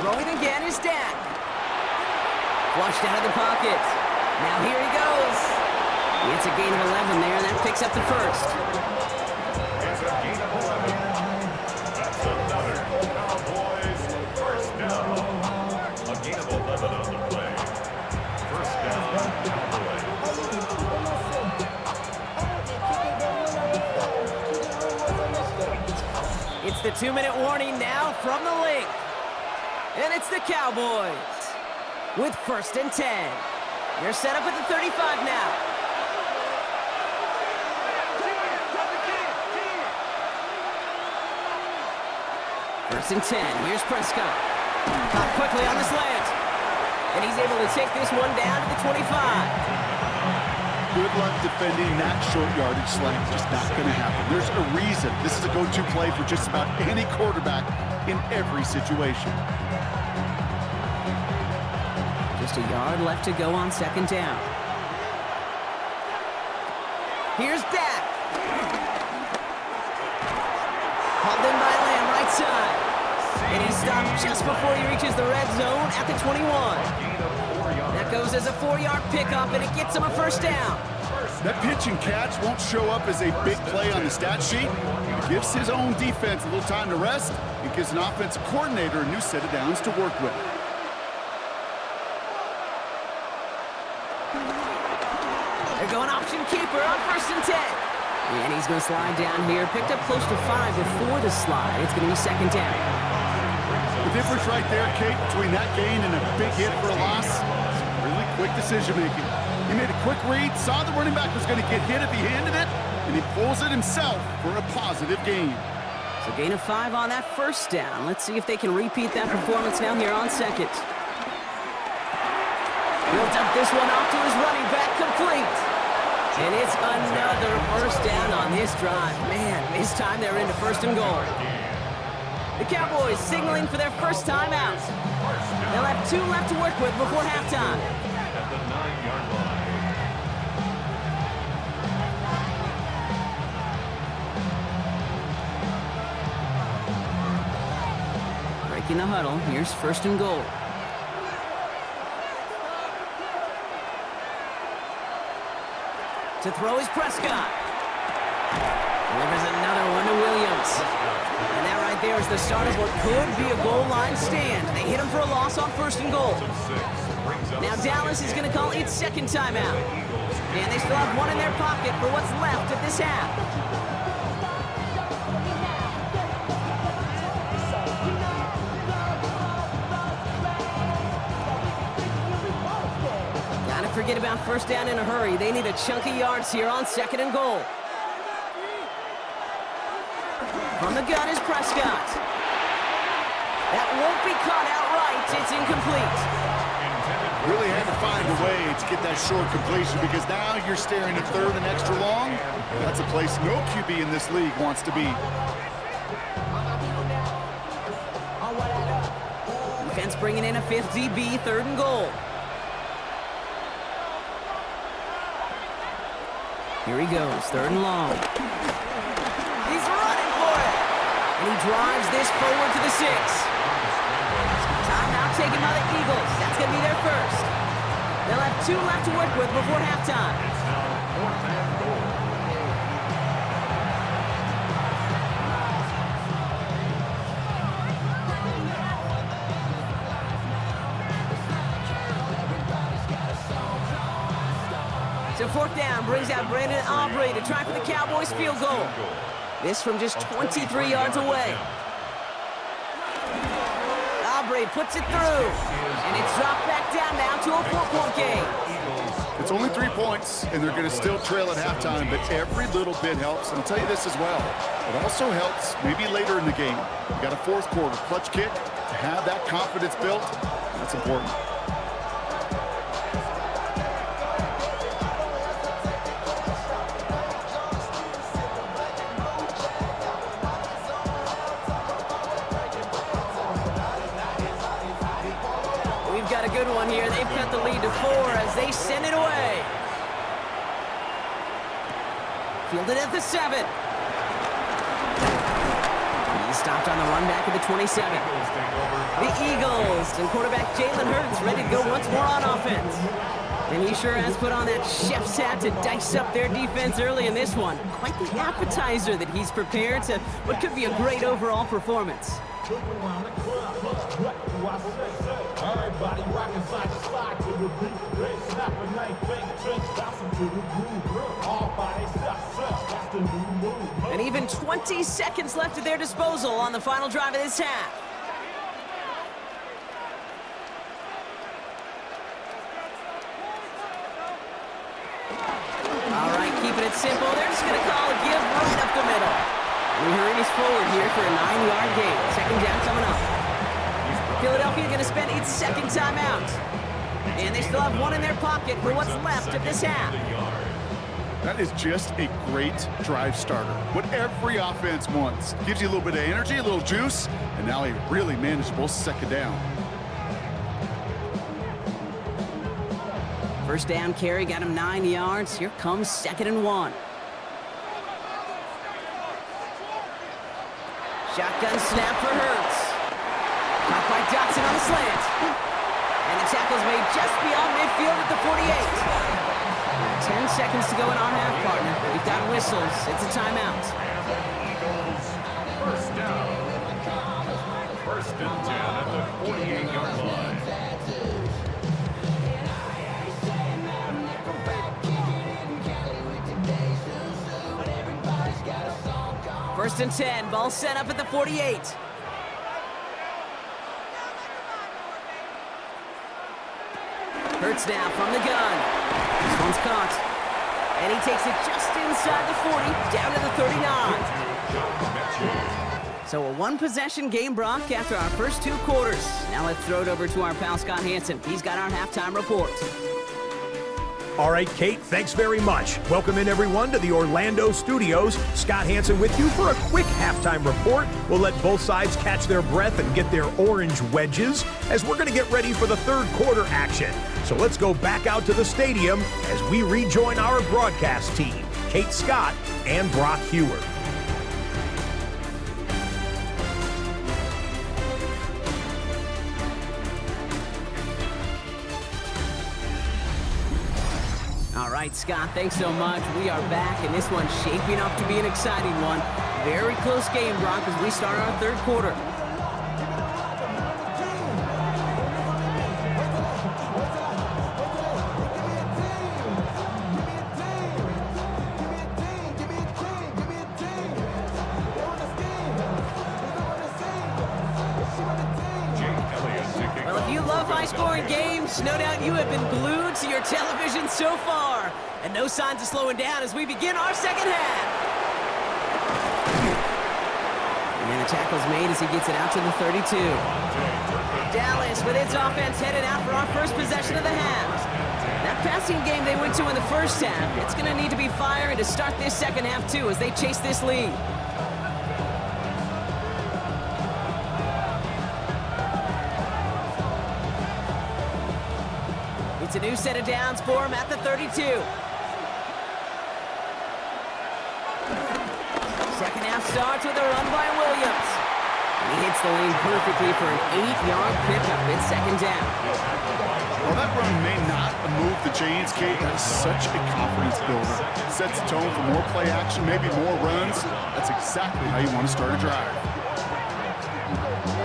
Throwing again is Dak. Flushed out of the pocket. Now here he goes. It's a gain of 11 there, and that picks up the first. It's a gain of 11. That's another Cowboys first down. A gain of 11 on the play. First down, Cowboys. It's the 2-minute warning now from the link. And it's the Cowboys with 1st and 10. They're set up at the 35 now. First and 10. Here's Prescott. Caught quickly on the slant. And he's able to take this one down to the 25. Good luck defending that short yardage slant. Just not going to happen. There's a reason. This is a go-to play for just about any quarterback in every situation. Just a yard left to go on 2nd down. Here's Dak. Hauled in by Lamb, right side. And he's stopped just before he reaches the red zone at the 21. That goes as a 4-yard pickup, and it gets him a 1st down. That pitch and catch won't show up as a big play on the stat sheet. It gives his own defense a little time to rest. It gives an offensive coordinator a new set of downs to work with. They're going option keeper on 1st and 10. And he's going to slide down here. Picked up close to 5 before the slide. It's going to be 2nd down. The difference right there, Kate, between that gain and a big hit for a loss, really quick decision-making. He made a quick read, saw the running back was going to get hit if he handed it, and he pulls it himself for a positive gain. So gain of 5 on that 1st down. Let's see if they can repeat that performance now here on 2nd. He'll dump this one off to his running back, complete. And it's another 1st down on this drive. Man, this time they're into 1st and goal. The Cowboys signaling for their first time out. They'll have 2 left to work with before halftime. At the 9-yard line. Breaking the huddle, here's 1st and goal. To throw is Prescott. Delivers another one to Williams. And that right there is the start of what could be a goal line stand. They hit him for a loss on 1st and goal. Now Dallas is going to call its 2nd timeout. And they still have 1 in their pocket for what's left of this half. Forget about 1st down in a hurry. They need a chunk of yards here on 2nd and goal. From the gun is Prescott. That won't be caught outright. It's incomplete. Really had to find a way to get that short completion because now you're staring at 3rd and extra long. That's a place no QB in this league wants to be. Defense bringing in a 5th DB, 3rd and goal. Here he goes, 3rd and long. He's running for it. And he drives this forward to the 6. Timeout taken by the Eagles. That's going to be their first. They'll have 2 left to work with before halftime. It's now 4th and goal. So fourth down brings out Brandon Aubrey to try for the Cowboys field goal. This from just 23 yards away. Aubrey puts it through, and it's dropped back down now to a 4-point game. It's only 3 points, and they're going to still trail at halftime, but every little bit helps. And I'll tell you this as well. It also helps maybe later in the game. You got a fourth quarter clutch kick. To have that confidence built, that's important. Got a good one here. They've cut the lead to 4 as they send it away. Fielded at the 7. He stopped on the run back at the 27. The Eagles and quarterback Jalen Hurts ready to go once more on offense. And he sure has put on that chef's hat to dice up their defense early in this one. Quite the appetizer that he's prepared to what could be a great overall performance. Everybody rockin' side to side to the beat. They snap a night, fake drinks, bouncing to the groove. All by themselves, that's the new move. And even 20 seconds left at their disposal on the final drive of this half. All right, keeping it simple. They're just going to call a give right up the middle. We hurry us forward here for a 9-yard gain. Second down coming up. Philadelphia going to spend its second timeout. And they still have one in their pocket for what's left of this half. That is just a great drive starter. What every offense wants. Gives you a little bit of energy, a little juice, and now a really manageable second down. First down carry got him 9 yards. Here comes 2nd and 1. Shotgun snap for Hurts. Caught by Dotson on the slant. And the tackle's made just beyond midfield at the 48. 10 seconds to go in our half, partner. We've got whistles. It's a timeout. Eagles, first down. First and 10 at the 48-yard line. First and 10. Ball set up at the 48. Hurts now from the gun. This one's caught. And he takes it just inside the 40, down to the 39. So a one-possession game, Brock, after our first 2 quarters. Now let's throw it over to our pal Scott Hansen. He's got our halftime report. All right, Kate, thanks very much. Welcome in, everyone, to the Orlando studios. Scott Hansen with you for a quick halftime report. We'll let both sides catch their breath and get their orange wedges as we're going to get ready for the third quarter action. So let's go back out to the stadium as we rejoin our broadcast team, Kate Scott and Brock Hewer. All right, Scott, thanks so much. We are back, and this one's shaping up to be an exciting one. Very close game, Brock, as we start our third quarter. Well, if you love high-scoring games, no doubt you have been glued to your television so far. And no signs of slowing down as we begin our second half. And the tackle's made as he gets it out to the 32. Dallas with its offense headed out for our first possession of the half. That passing game they went to in the first half, it's going to need to be firing to start this second half, too, as they chase this lead. It's a new set of downs for him at the 32. Second half starts with a run by Williams. And he hits the lane perfectly for an 8-yard pickup. It's second down. Well, that run may not move the chains, Kate. That's such a confidence builder. Sets the tone for more play action, maybe more runs. That's exactly how you want to start a drive.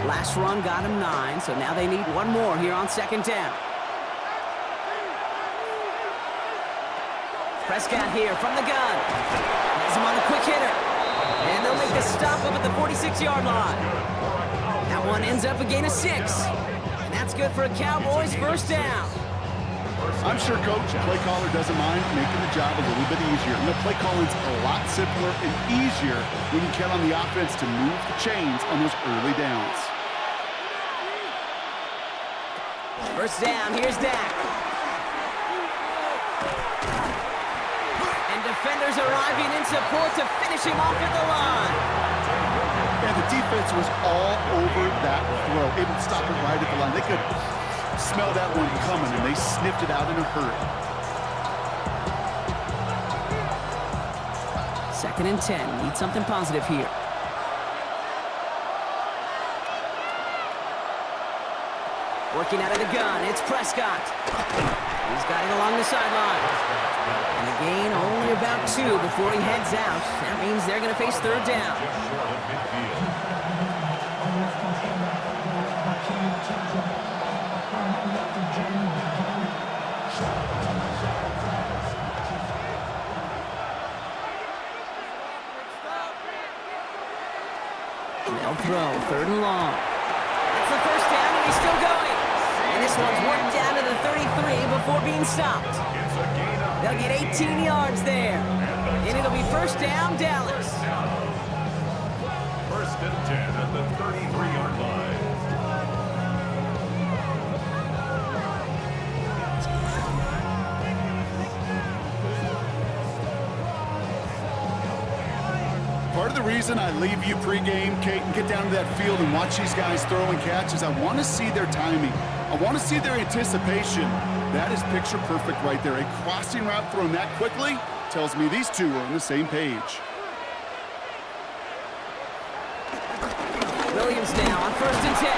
Last run got him 9, so now they need one more here on second down. Prescott here from the gun. Has him on a quick hitter. And they'll make the stop up at the 46-yard line. That one ends up a gain of 6. And that's good for a Cowboys first down. I'm sure coach, play caller doesn't mind making the job a little bit easier. And the play calling's a lot simpler and easier when you count on the offense to move the chains on those early downs. First down, here's Dak. And defenders arriving in support to finish him off at the line. And the defense was all over that throw, able to stop it right at the line. They could smell that one coming, and they sniffed it out in a hurry. 2nd and 10. Need something positive here. Working out of the gun, it's Prescott. He's got it along the sideline. And a gain only about 2 before he heads out. That means they're going to face 3rd down. They'll throw, 3rd and long. That's the first down, and he's still going. And this one's worked down to the 33 before being stopped. They'll get 18 yards there. And it'll be first down, Dallas. First and 10 at the 33-yard line. Part of the reason I leave you pregame, Kate, and get down to that field and watch these guys throw and catch is I want to see their timing. I want to see their anticipation. That is picture perfect right there. A crossing route thrown that quickly tells me these two are on the same page. Williams now on 1st and 10.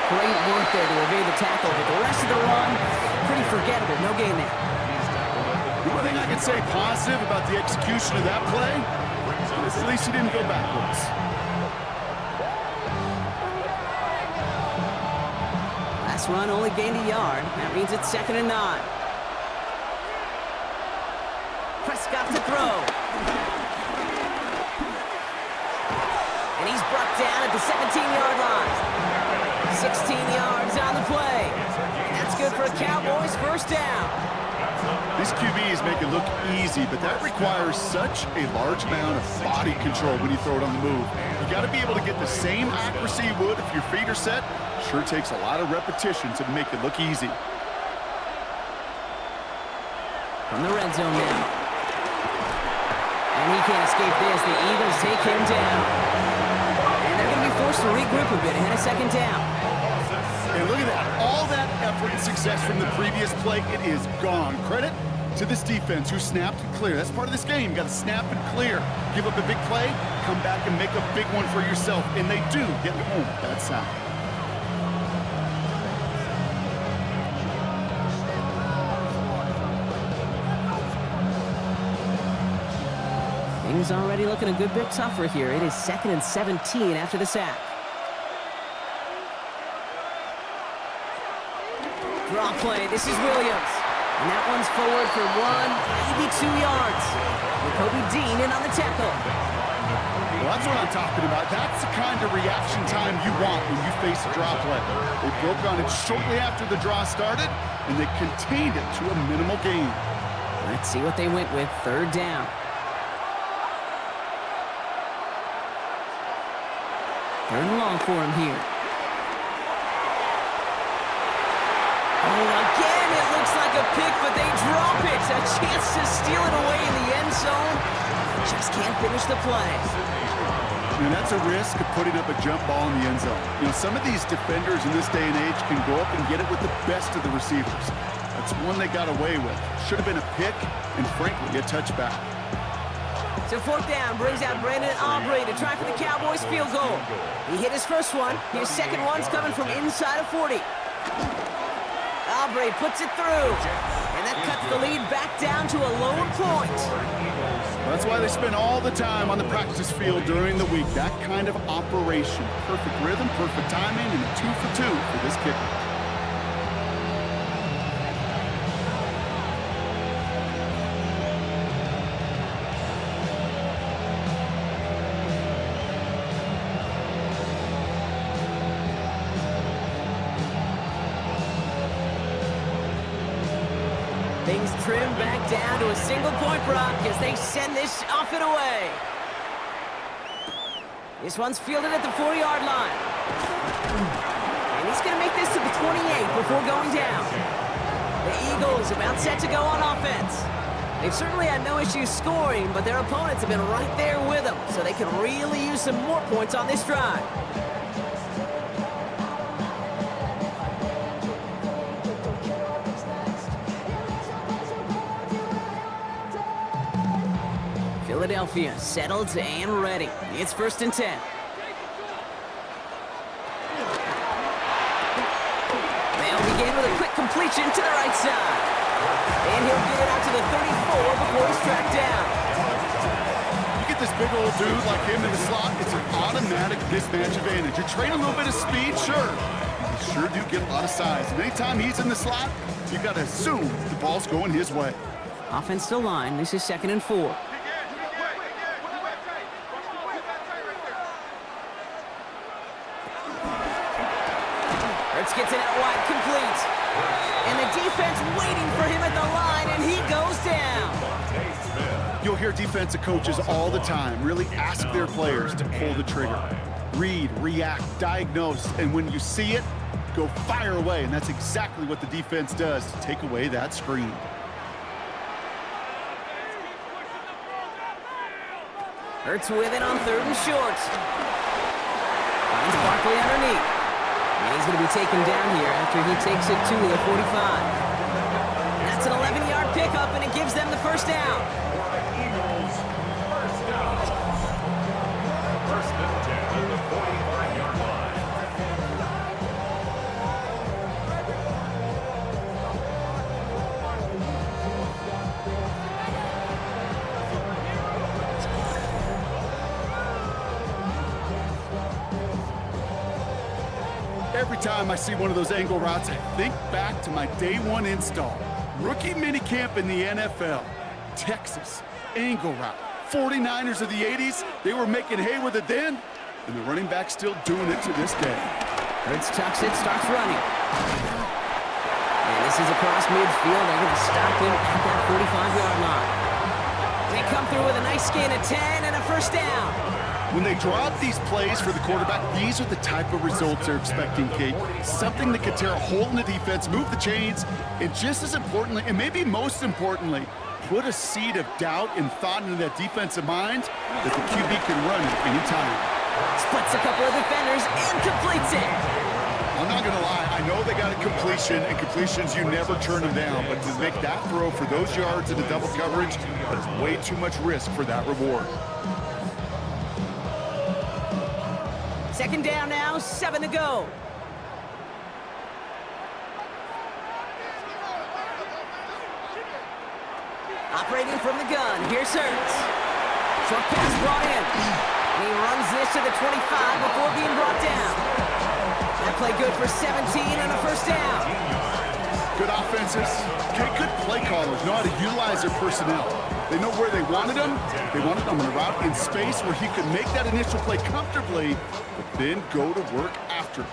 Great work there to evade the tackle, but the rest of the run, pretty forgettable. No gain there. The one thing I can say positive about the execution of that play is at least he didn't go backwards. Last run only gained a yard. That means it's 2nd and 9. Prescott to throw. And he's brought down at the 17-yard line. 16 yards on the play. And that's good for a Cowboys first down. These QBs make it look easy, but that requires such a large amount of body control when you throw it on the move. You got to be able to get the same accuracy you would if your feet are set. Sure takes a lot of repetition to make it look easy. From the red zone now. And he can't escape this. The Eagles take him down. And they're going to be forced to regroup a bit ahead of 2nd down. And look at that. All that effort and success from the previous play, it is gone. Credit to this defense who snapped and clear. That's part of this game. You got to snap and clear. Give up a big play, come back and make a big one for yourself. And they do get home that side. Things already looking a good bit tougher here. It is 2nd and 17 after the sack. Draw play. This is Williams. And that one's forward for 1, maybe 2 yards. Kobe Dean in on the tackle. Well, that's what I'm talking about. That's the kind of reaction time you want when you face a draw play. They broke on it shortly after the draw started, and they contained it to a minimal gain. Let's see what they went with. 3rd down. Third and long for him here. Oh, again, it looks like a pick, but they drop it. A chance to steal it away in the end zone. Just can't finish the play. And that's a risk of putting up a jump ball in the end zone. You know, some of these defenders in this day and age can go up and get it with the best of the receivers. That's one they got away with. Should have been a pick and, frankly, a touchback. So 4th down brings out Brandon Aubrey to try for the Cowboys field goal. He hit his first one. His second one's coming from inside of 40. Aubrey puts it through. And that cuts the lead back down to a lower point. That's why they spend all the time on the practice field during the week. That kind of operation. Perfect rhythm, perfect timing, and a 2 for 2 for this kicker. Things trim back down to a single-point Brock as they send this off and away. This one's fielded at the 40-yard line. And he's going to make this to the 28 before going down. The Eagles about set to go on offense. They've certainly had no issues scoring, but their opponents have been right there with them, so they can really use some more points on this drive. Philadelphia settled and ready. It's 1st and 10. They'll begin with a quick completion to the right side. And he'll get it out to the 34 before he's tracked down. You get this big old dude like him in the slot, it's an automatic mismatch advantage. You trade a little bit of speed, sure. You sure do get a lot of size. And anytime he's in the slot, you got to assume the ball's going his way. Offense to line. This is 2nd and 4. Gets it out wide, complete. And the defense waiting for him at the line, and he goes down. You'll hear defensive coaches all the time really ask their players to pull the trigger. Read, react, diagnose, and when you see it, go fire away. And that's exactly what the defense does to take away that screen. Hurts with it on 3rd and short. Finds Barkley underneath. And he's going to be taken down here after he takes it to the 45. That's an 11-yard pickup, and it gives them the 1st down. Eagles, 1st down. 1st and 10 at the 45-yard line. Every time I see one of those angle routes, I think back to my day one install. Rookie minicamp in the NFL. Texas, angle route. 49ers of the 80s, they were making hay with it then, and the running back's still doing it to this day. Hurts tucks it, starts running. And this is across midfield. They're going to stop him at that 45-yard line. They come through with a nice gain of 10 and a 1st down. When they draw up these plays for the quarterback, these are the type of results they're expecting, Kate. Something that could tear a hole in the defense, move the chains, and just as importantly, and maybe most importantly, put a seed of doubt and thought into that defensive mind that the QB can run at any time. Splits a couple of defenders and completes it. I'm not going to lie, I know they got a completion, and completions, you never turn them down, but to make that throw for those yards in the double coverage, that is way too much risk for that reward. 2nd down now, 7 to go. Operating from the gun, here's Hurts. Short pass brought in. And he runs this to the 25 before being brought down. That play good for 17 and a 1st down. Good offenses. Okay, good play callers know how to utilize their personnel. They know where they wanted them. They wanted them on a route in space where he could make that initial play comfortably, but then go to work after.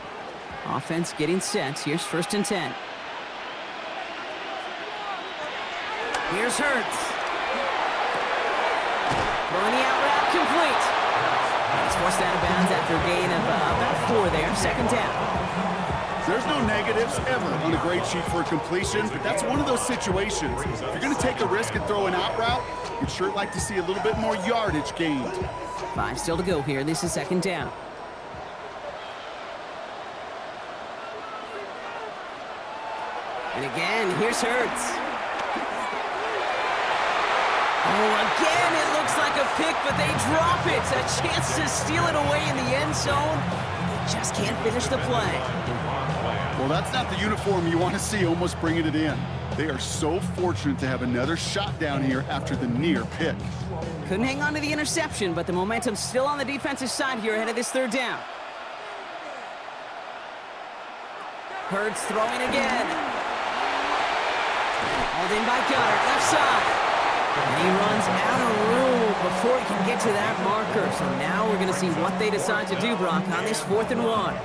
Offense getting set. Here's 1st and 10. Here's Hurts. Throwing the out route complete. He's forced out of bounds after a gain of about 4 there. 2nd down. There's no negatives ever on a grade sheet for a completion, but that's one of those situations. If you're going to take a risk and throw an out route, you'd sure like to see a little bit more yardage gained. 5 still to go here. This is 2nd down. And again, here's Hurts. Oh, again, it looks like a pick, but they drop it. A chance to steal it away in the end zone. They just can't finish the play. Well, that's not the uniform you want to see almost bringing it in. They are so fortunate to have another shot down here after the near pick. Couldn't hang on to the interception, but the momentum's still on the defensive side here ahead of this 3rd down. Hurts throwing again. Hauled in by Gunner, left side. And he runs out of room before he can get to that marker. So now we're going to see what they decide to do, Brock, on this 4th and 1.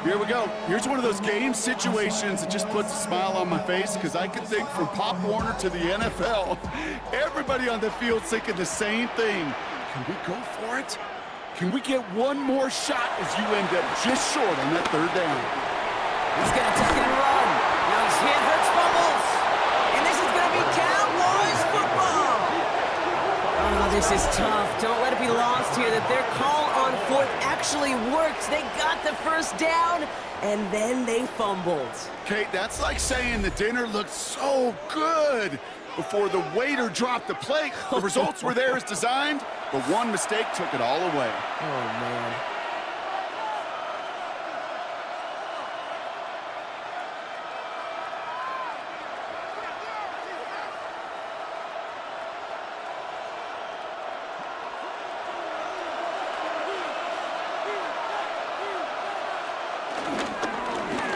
Here we go. Here's one of those game situations that just puts a smile on my face because I can think from Pop Warner to the NFL. Everybody on the field's thinking the same thing. Can we go for it? Can we get one more shot as you end up just short on that third down? He's going to tuck it and run. Now he's hit, hurts, fumbles. And this is going to be Cowboys football. Oh, this is tough. Don't let it be lost here that their call on fourth actually worked. They got the first down, and then they fumbled. Kate, that's like saying the dinner looked so good before the waiter dropped the plate. The results were there as designed, but one mistake took it all away. Oh, man.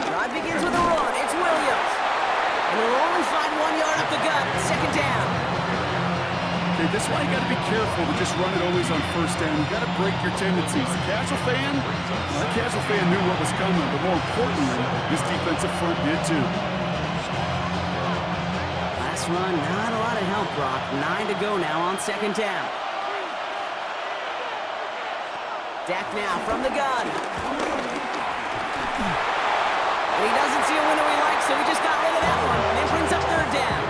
Drive begins with a run. It's Williams. And they'll only find 1 yard up the gut. Second down. Okay, this is why you got to be careful to just run it always on first down. You got to break your tendencies. The casual fan knew what was coming, but more importantly, this defensive front did too. Last run, not a lot of help, Brock. 9 to go now on second down. Dak now from the gun. And he doesn't see a window he likes, so he just got rid of that one. And it brings up third down.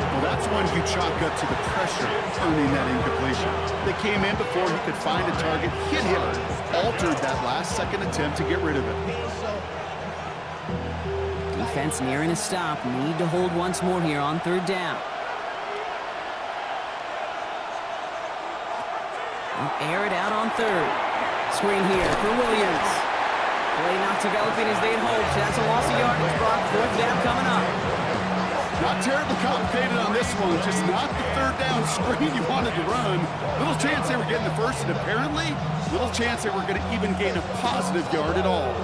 Well, that's one you chalk up to the pressure earning that incompletion. They came in before he could find a target, hit him, altered that last-second attempt to get rid of it. Defense nearing a stop. Need to hold once more here on third down. They'll air it out on third. Screen here for Williams. Play not developing as they'd hoped. That's a loss of yardage. Brock, fourth down coming up. Not terribly complicated on this one, just not the third down screen you wanted to run. Little chance they were getting the first, and apparently, little chance they were going to even gain a positive yard at all.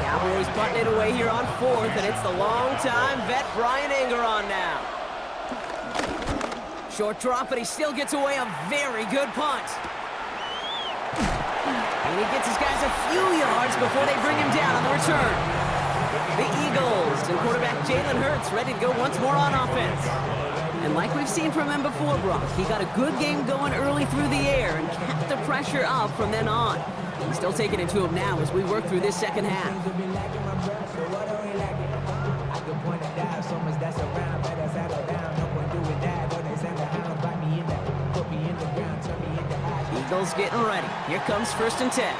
Cowboys putting it away here on fourth, and it's the long-time vet Brian Anger on now. Short drop, but he still gets away a very good punt. And he gets his guys a few yards before they bring him down on the return. The Eagles and quarterback Jalen Hurts ready to go once more on offense. And like we've seen from him before, Brock, he got a good game going early through the air and kept the pressure up from then on. He's still taking it to him now as we work through this second half. Eagles getting ready. Here comes 1st and 10.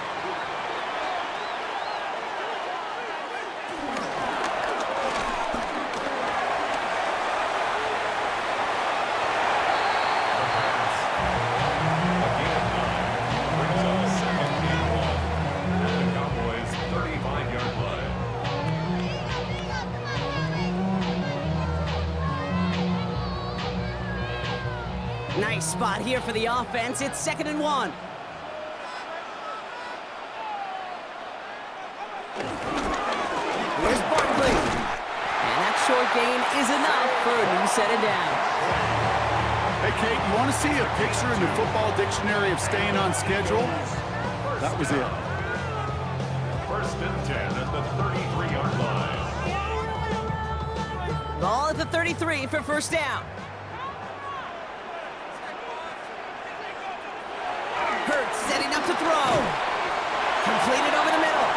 Nice spot here for the offense. It's 2nd and 1. Here's Barkley. And that short gain is enough for a new set of downs. Hey, Kate, you want to see a picture in the football dictionary of staying on schedule? That was it. 1st and 10 at the 33-yard line. Ball at the 33 for first down. Hurts setting up to throw. Completed over the middle.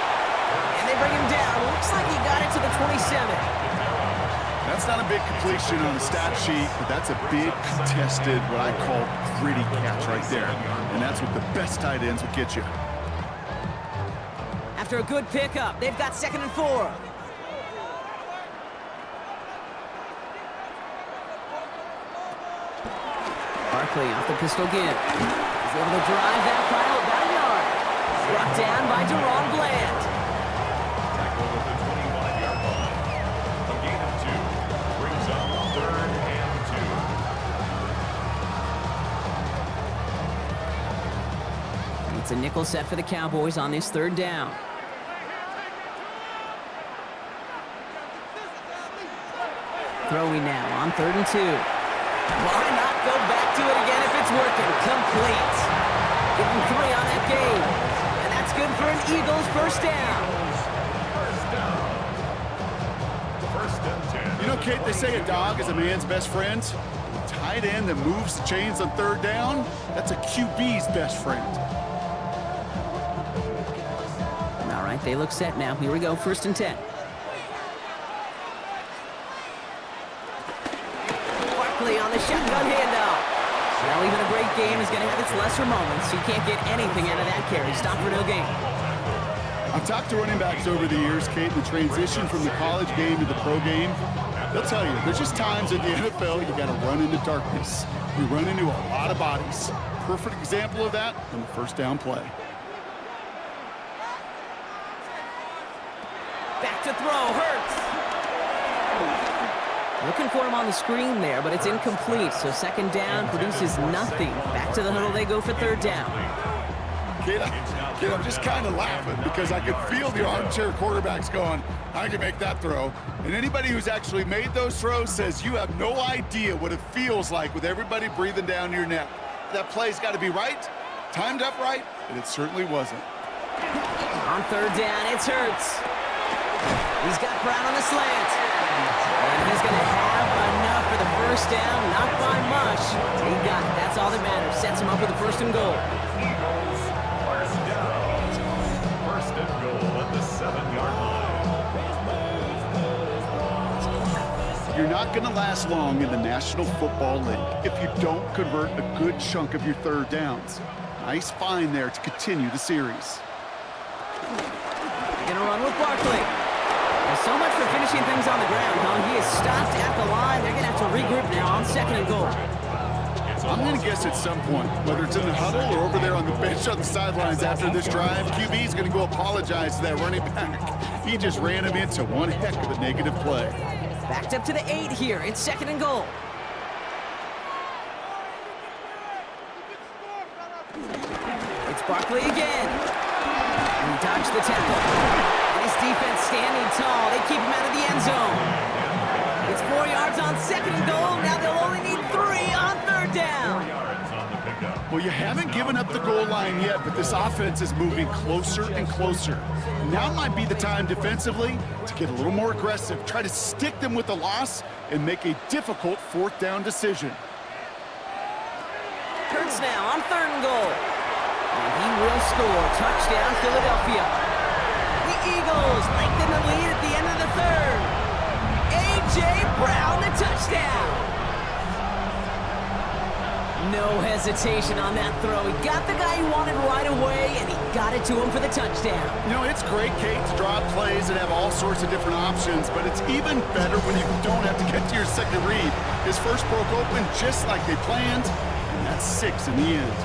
And they bring him down. Looks like he got it to the 27. That's not a big completion on the stat sheet, but that's a big contested, what I call gritty catch right there. And that's what the best tight ends will get you. After a good pickup, they've got 2nd and 4. Barkley off the pistol give. He's able to drive that pile about a yard. Brought down by Deron Bland. Tackle at the 25-yard line. A gain of 2 brings up 3rd and 2. It's a nickel set for the Cowboys on this third down. Throwing now on 3rd and 2. Why not go back to it again if it's working, complete. Give him 3 on that game. And that's good for an Eagles first down. First and 10. You know, Kate, they say a dog is a man's best friend. A tight end that moves the chains on third down, that's a QB's best friend. All right, they look set now. Here we go, first and 10. Barkley on the shotgun handoff. Well, even a great game is going to have its lesser moments. You can't get anything out of that carry. Stop for no gain. I've talked to running backs over the years, Kate, the transition from the college game to the pro game. They'll tell you, there's just times in the NFL you got to run into darkness. You run into a lot of bodies. Perfect example of that on the first down play. Back to throw, Hurts. Looking for him on the screen there, but it's incomplete. So second down produces nothing. Back to the huddle they go for third down. Kid, I'm just kind of laughing because I could feel the armchair quarterbacks going, I can make that throw. And anybody who's actually made those throws says you have no idea what it feels like with everybody breathing down your neck. That play's got to be right, timed up right, and it certainly wasn't. On third down, it's Hurts. He's got Brown on the slant. And he's going to have enough for the first down, not by much. He got it. That's all that matters. Sets him up with a first and goal. Eagles, first down. First and goal at the 7-yard line. You're not going to last long in the National Football League if you don't convert a good chunk of your third downs. Nice find there to continue the series. Going to run with Barkley. There's so much for finishing things on the ground, huh? He is stopped at the line. They're going to have to regroup now on second and goal. I'm going to guess at some point, whether it's in the huddle or over there on the bench on the sidelines after this drive, QB's going to go apologize to that running back. He just ran him into one heck of a negative play. Backed up to the 8 here. It's second and goal. It's Barkley again. He dodged the tackle. Nice defense standing tall. They keep him out of the end zone. It's 4 yards on second and goal. Now they'll only need 3 on third down. 4 yards on the pickup. Well, you haven't given up the goal line yet, but this offense is moving closer and closer. Now might be the time defensively to get a little more aggressive, try to stick them with the loss, and make a difficult fourth down decision. Hurts now on third and goal. And he will score. Touchdown, Philadelphia. The Eagles lengthen the lead at the end of the third. A.J. Brown, the touchdown. No hesitation on that throw. He got the guy he wanted right away, and he got it to him for the touchdown. You know, it's great, Kate, to draw plays and have all sorts of different options, but it's even better when you don't have to get to your second read. His first broke open just like they planned, and that's 6 in the end.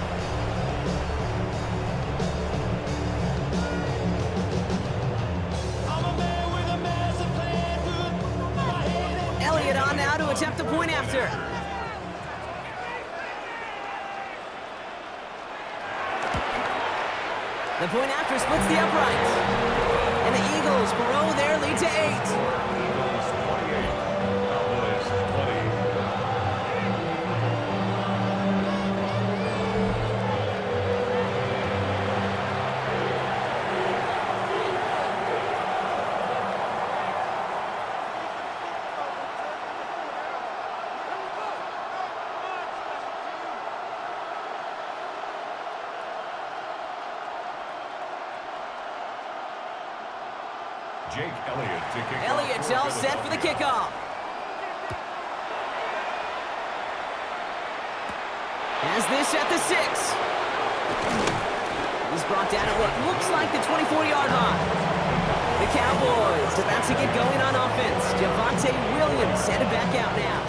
Elliott on now to attempt the point after. The point after splits the uprights. And the Eagles grow their lead to 8. Eagles 28, Cowboys 20. Jake Elliott to kick off. Elliott's all set for the kickoff. Has this at the 6. He's brought down at what looks like the 24-yard line. The Cowboys about to get going on offense. Javonte Williams headed back out now.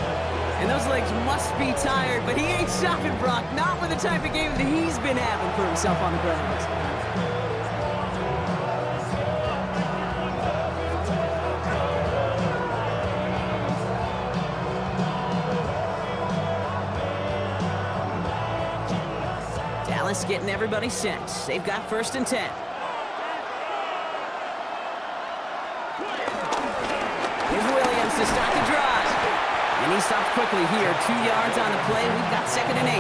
And those legs must be tired, but he ain't stopping, Brock. Not with the type of game that he's been having for himself on the ground. Dallas getting everybody set. They've got first and 10. Here's Williams to start the drive. And he stopped quickly here. 2 yards on the play. We've got second and 8.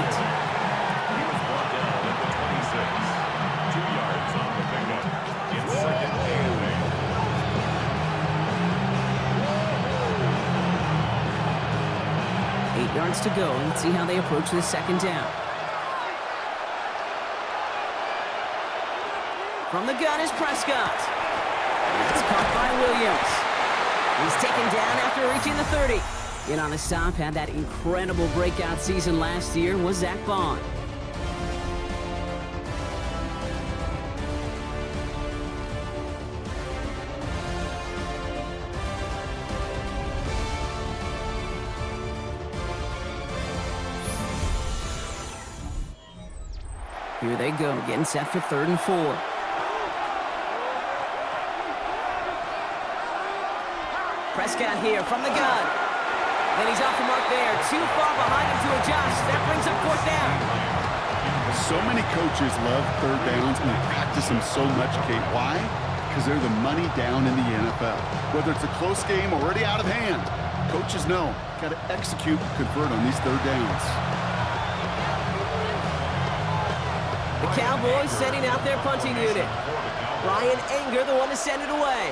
yards to go. Let's see how they approach this second down. From the gun is Prescott. It's caught by Williams. He's taken down after reaching the 30. In on the stop, had that incredible breakout season last year, was Zach Bond. Here they go, getting set for 3rd and 4. Prescott here from the gun. Then he's off the mark there. Too far behind him to adjust. That brings up 4th down. So many coaches love 3rd downs and they practice them so much, Kate. Why? Because they're the money down in the NFL. Whether it's a close game already out of hand, coaches know, got to execute and convert on these 3rd downs. The Cowboys sending out their punting unit. Ryan Anger, the one to send it away.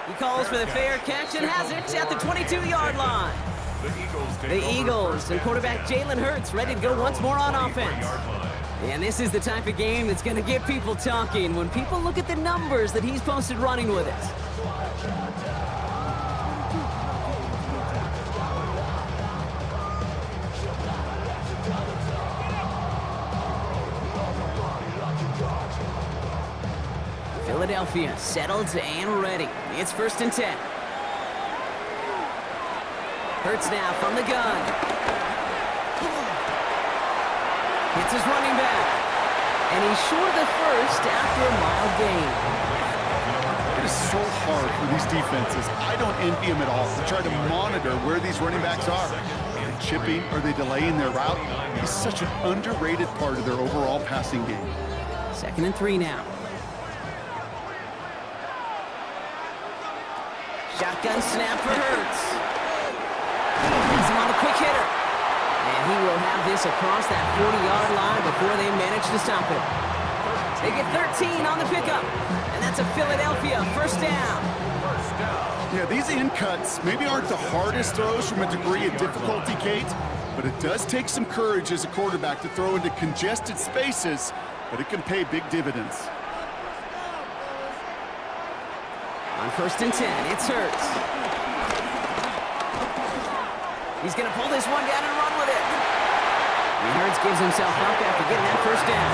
He calls for the fair catch and has it at the 22-yard line. The Eagles and quarterback Jalen Hurts ready to go once more on offense. And this is the type of game that's going to get people talking when people look at the numbers that he's posted running with it. Philadelphia settled and ready. It's 1st and 10. Hurts now from the gun. Hits his running back. And he's short of the first after a mild gain. It is so hard for these defenses. I don't envy them at all to try to monitor where these running backs are. Are they chipping? Are they delaying their route? He's such an underrated part of their overall passing game. 2nd and 3 now. Shotgun snap for Hurts. He's on a quick hitter. And he will have this across that 40-yard line before they manage to stop it. They get 13 on the pickup. And that's a Philadelphia 1st down. Yeah, these in cuts maybe aren't the hardest throws from a degree of difficulty, Kate, but it does take some courage as a quarterback to throw into congested spaces, but it can pay big dividends. On 1st and 10, it's Hurts. He's going to pull this one down and run with it. And Hurts gives himself up after getting that 1st down.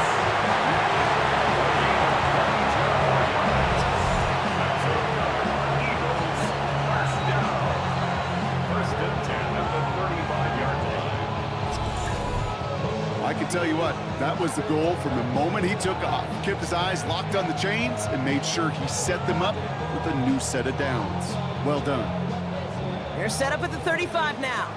I can tell you what, that was the goal from the moment he took off. He kept his eyes locked on the chains and made sure he set them up with a new set of downs. Well done. They're set up at the 35 now.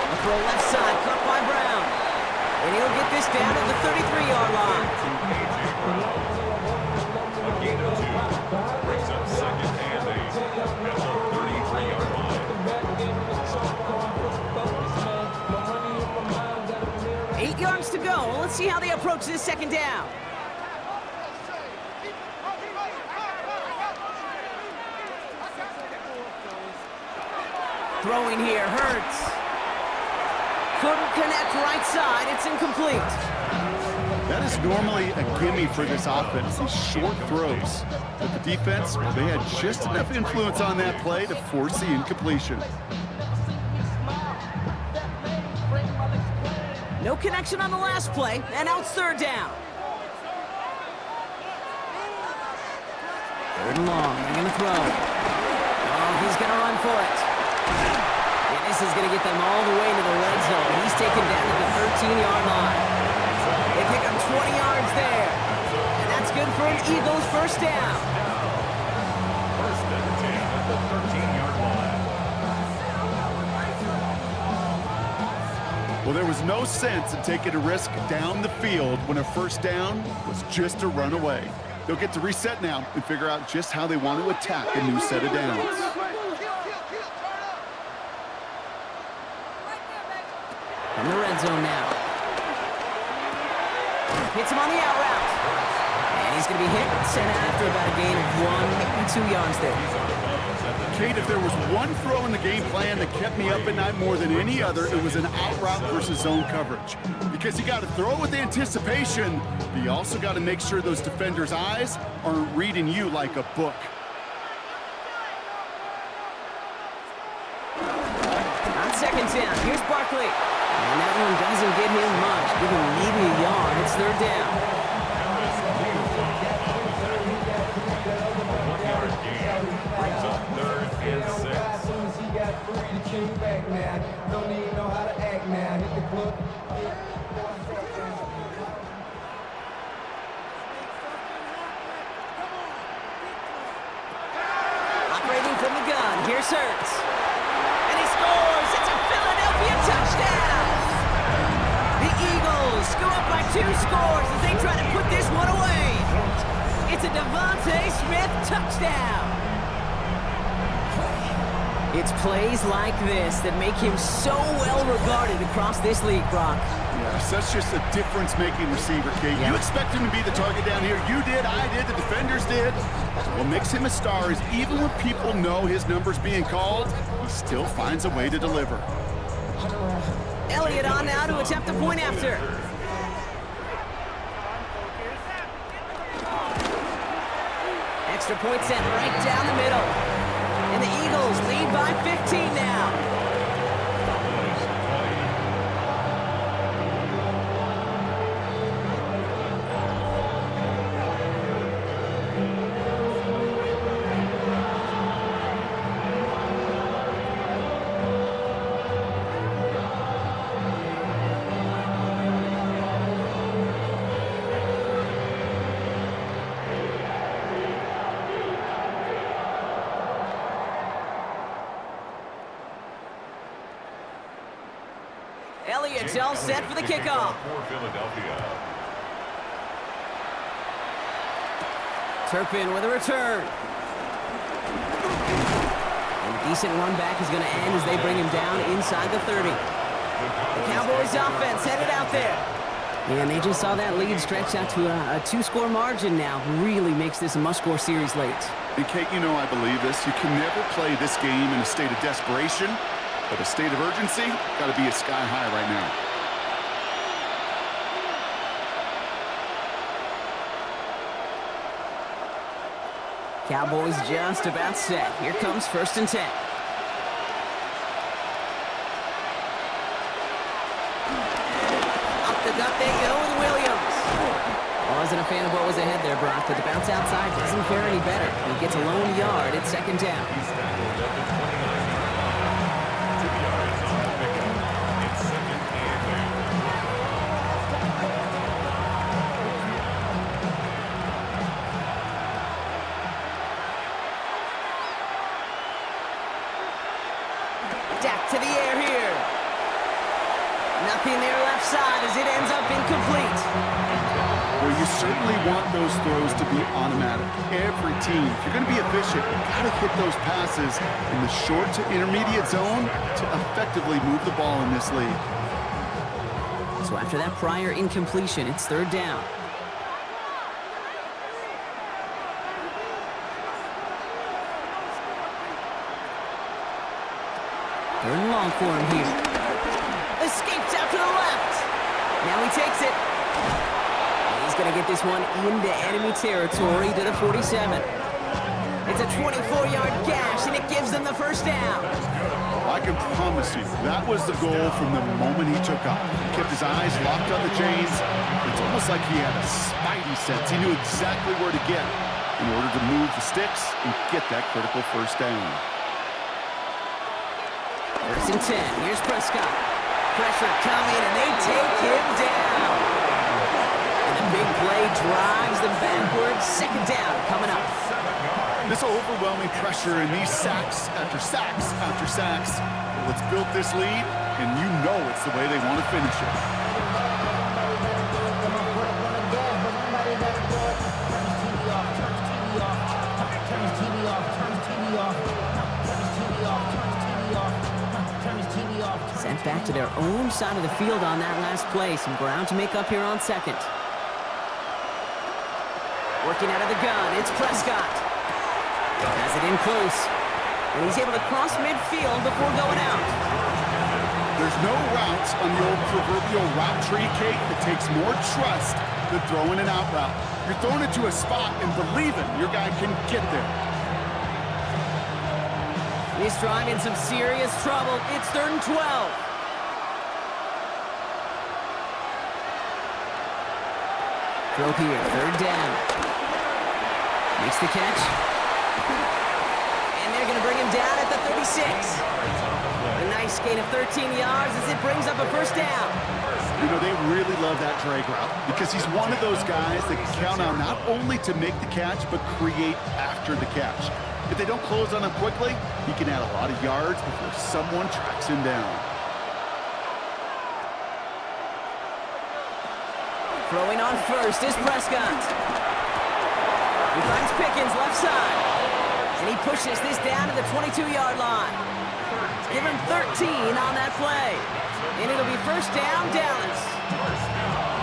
A throw left side, caught by Brown. And he'll get this down at the 33-yard line. A gain of 2 brings up 2nd and 8 at the 33-yard line. 8 yards to go. Let's see how they approach this 2nd down. Throwing here, Hurts. Couldn't connect right side. It's incomplete. That is normally a gimme for this offense, these short throws. But the defense, well, they had just enough influence on that play to force the incompletion. No connection on the last play, and now it's 3rd down. 3rd and long, they're going to throw. Oh, he's going to run for it. And this is going to get them all the way to the red zone. He's taken down at the 13-yard line. They pick up 20 yards there. And that's good for an Eagles 1st down. 1st and 10 at the 13-yard line. Well, there was no sense in taking a risk down the field when a 1st down was just a run away. They'll get to reset now and figure out just how they want to attack a new set of downs. From the red zone now. Hits him on the out route. And he's going to be hit and sent out after about a gain of 1 2 yards there. Kate, if there was one throw in the game plan that kept me up at night more than any other, it was an out route versus zone coverage. Because you got to throw with anticipation, but you also got to make sure those defenders' eyes aren't reading you like a book. On second down, here's Barkley. And that one doesn't get him much. Give him maybe a yard. It's third down. Operating from the gun, here's Hurts. And he scores! It's a Philadelphia touchdown! The Eagles go up by 2 scores as they try to put this one away. It's a Devontae Smith touchdown! It's plays like this that make him so well regarded across this league, Brock. Yes, that's just a difference-making receiver, Kate. You expect him to be the target down here. You did, I did, the defenders did. What makes him a star is even when people know his number's being called, he still finds a way to deliver. Elliott on now to attempt the point after. Extra point sent right down the middle. And the Eagles lead by 15 now. Elliott's all set for the kickoff. For Philadelphia. Turpin with a return. And a decent run back is going to end as they bring him down inside the 30. The Cowboys offense headed out there. Yeah, and they just saw that lead stretch out to a 2-score margin now. Really makes this a must-score series late. And Kate, you know I believe this. You can never play this game in a state of desperation. But a state of urgency, got to be a sky high right now. Cowboys just about set. Here comes 1st and 10. Up the gut they go with Williams. Wasn't a fan of what was ahead there, Brock, but the bounce outside doesn't fare any better. He gets a lone yard at 2nd down. To the air here. Nothing there left side as it ends up incomplete. Well, you certainly want those throws to be automatic. Every team, if you're going to be efficient, you've got to hit those passes in the short to intermediate zone to effectively move the ball in this league. So after that prior incompletion, it's 3rd down. Third and long for him here. Escapes out to the left. Now he takes it. And he's going to get this one into enemy territory to the 47. It's a 24-yard gash, and it gives them the 1st down. I can promise you, that was the goal from the moment he took off. He kept his eyes locked on the chains. It's almost like he had a spidey sense. He knew exactly where to get in order to move the sticks and get that critical 1st down. 1st and 10. Here's Prescott. Pressure coming, and they take him down. And a big play drives them backwards. 2nd down coming up. This overwhelming pressure and these sacks after sacks after sacks. Let's build this lead, and you know it's the way they want to finish it. Sent back to their own side of the field on that last play. Some ground to make up here on 2nd. Working out of the gun, it's Prescott. Has it in close. And he's able to cross midfield before going out. There's no routes on the old proverbial route tree, Kate, that takes more trust than throwing an out route. You're throwing it to a spot and believing your guy can get there. He's driving some serious trouble. It's 3rd and 12. Throw here, 3rd down. Makes the catch. And they're going to bring him down at the 36. A nice gain of 13 yards as it brings up a 1st down. You know, they really love that drag route because he's one of those guys that can count on not only to make the catch, but create after the catch. If they don't close on him quickly, he can add a lot of yards before someone tracks him down. Throwing on first is Prescott. He finds Pickens left side. And he pushes this down to the 22-yard line. Give him 13 on that play. And it'll be 1st down, Dallas.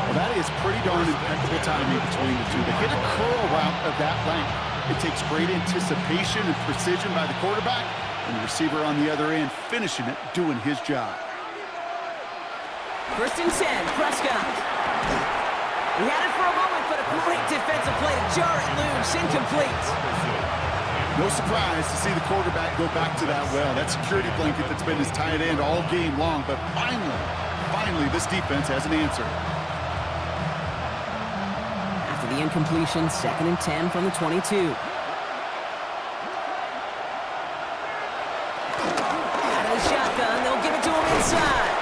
Well, that is pretty darn impeccable timing between the two. They hit a curl route of that length. It takes great anticipation and precision by the quarterback, and the receiver on the other end finishing it, doing his job. 1st and 10, Prescott. He had it for a moment, but a great defensive play to jar it loose, incomplete. No surprise to see the quarterback go back to that well. That security blanket that's been his tight end all game long, but finally, this defense has an answer. After the incompletion, 2nd and 10 from the 22. Out of the shotgun, they'll give it to him inside.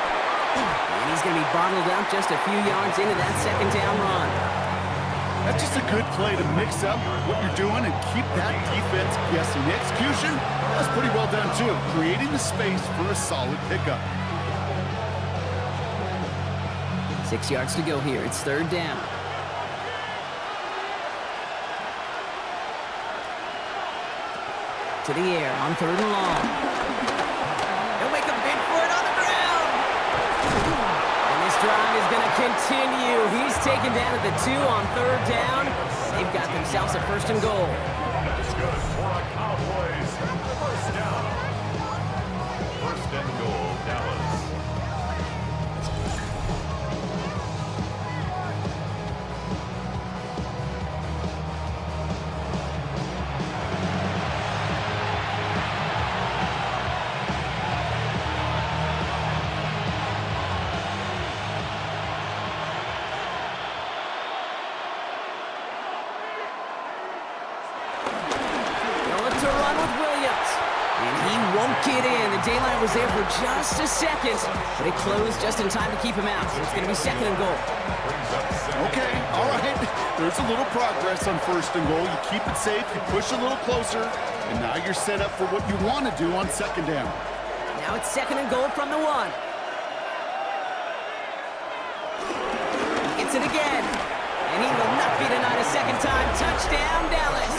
And he's going to be bottled up just a few yards into that 2nd down run. That's just a good play to mix up what you're doing and keep that defense guessing. The execution, that's pretty well done too. Creating the space for a solid pickup. 6 yards to go here. It's 3rd down. To the air on 3rd and long. He'll make a bid for it on the ground. And this drive is going to continue. He's taken down at the 2 on 3rd down. They've got themselves a 1st and goal. That is good for a Cowboys 1st down. 1st and goal, Dallas. Get in. The daylight was there for just a second, but it closed just in time to keep him out. So it's going to be 2nd and goal. Okay, all right. There's a little progress on 1st and goal. You keep it safe, you push a little closer, and now you're set up for what you want to do on 2nd down. Now it's 2nd and goal from the 1. He gets it again, and he will not be denied a 2nd time. Touchdown, Dallas.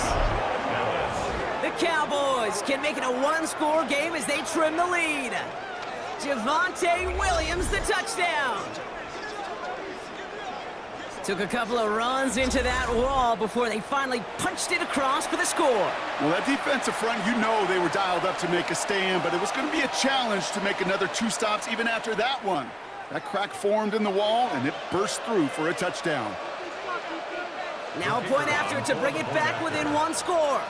The Cowboys can make it a 1-score game as they trim the lead. Javonte Williams, the touchdown. Took a couple of runs into that wall before they finally punched it across for the score. Well, that defensive front, you know they were dialed up to make a stand, but it was going to be a challenge to make another 2 stops even after that one. That crack formed in the wall, and it burst through for a touchdown. Now a point after to bring it back within 1 score.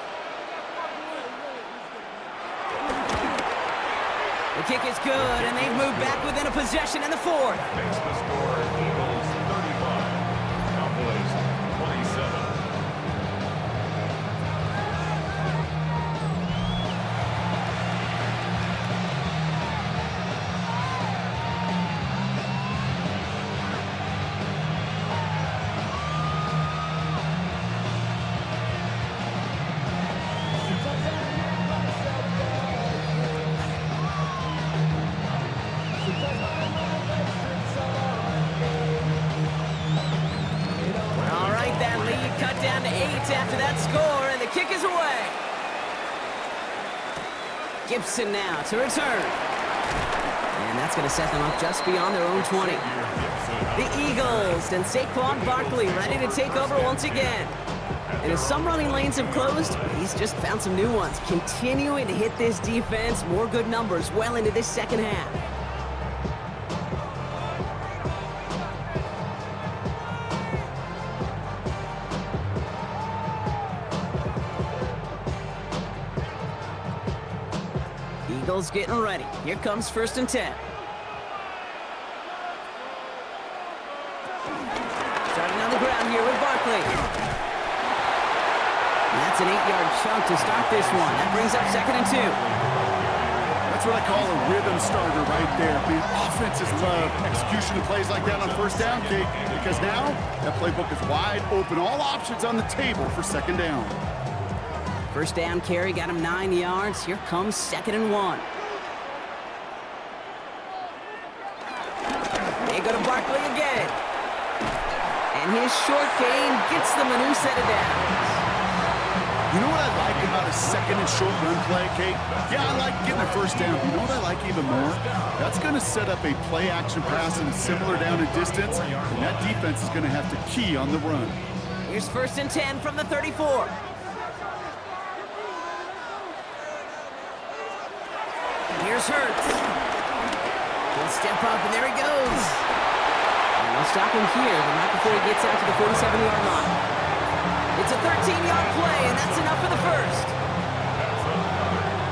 The kick is good, and they've moved back within a possession in the 4th. Makes the score Eagles 35, Cowboys 27. After that score, and the kick is away. Gibson now to return. And that's going to set them up just beyond their own 20. The Eagles and Saquon Barkley ready to take over once again. And as some running lanes have closed, he's just found some new ones, continuing to hit this defense. More good numbers well into this second half. Eagles getting ready. Here comes 1st and 10. Starting on the ground here with Barkley. That's an 8-yard chunk to start this one. That brings up 2nd and 2. That's what I call a rhythm starter right there. The offenses love execution of plays like that on 1st down, Kate, because now that playbook is wide open. All options on the table for 2nd down. 1st down carry got him 9 yards. Here comes 2nd and 1. They go to Barkley again. And his short game gets them a new set of downs. You know what I like about a 2nd and short run play, Kate? Yeah, I like getting a 1st down. You know what I like even more? That's going to set up a play-action pass in a similar down and distance, and that defense is going to have to key on the run. Here's 1st and 10 from the 34. Here's Hurts. He'll step up, and there he goes. And they'll stop him here, but not before he gets out to the 47-yard line. It's a 13-yard play, and that's enough for the first.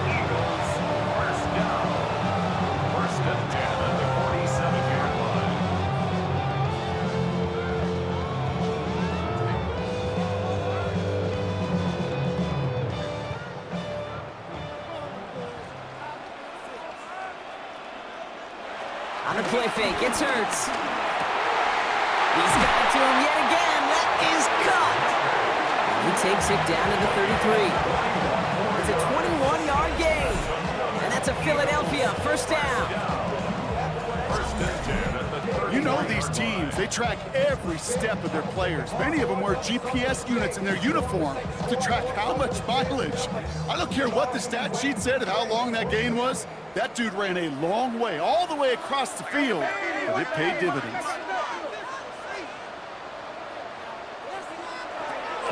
Eagles, 1st down. 1st and 10 at the 47-yard line. On the play fake, it's Hurts. He's got it to him yet again. That is cut. He takes it down to the 33. It's a 21-yard gain. And that's a Philadelphia 1st down. 1st and 10 at the 30. You know these teams, they track every step of their players. Many of them wear GPS units in their uniform to track how much mileage. I don't care what the stat sheet said and how long that gain was. That dude ran a long way, all the way across the field, but it paid dividends.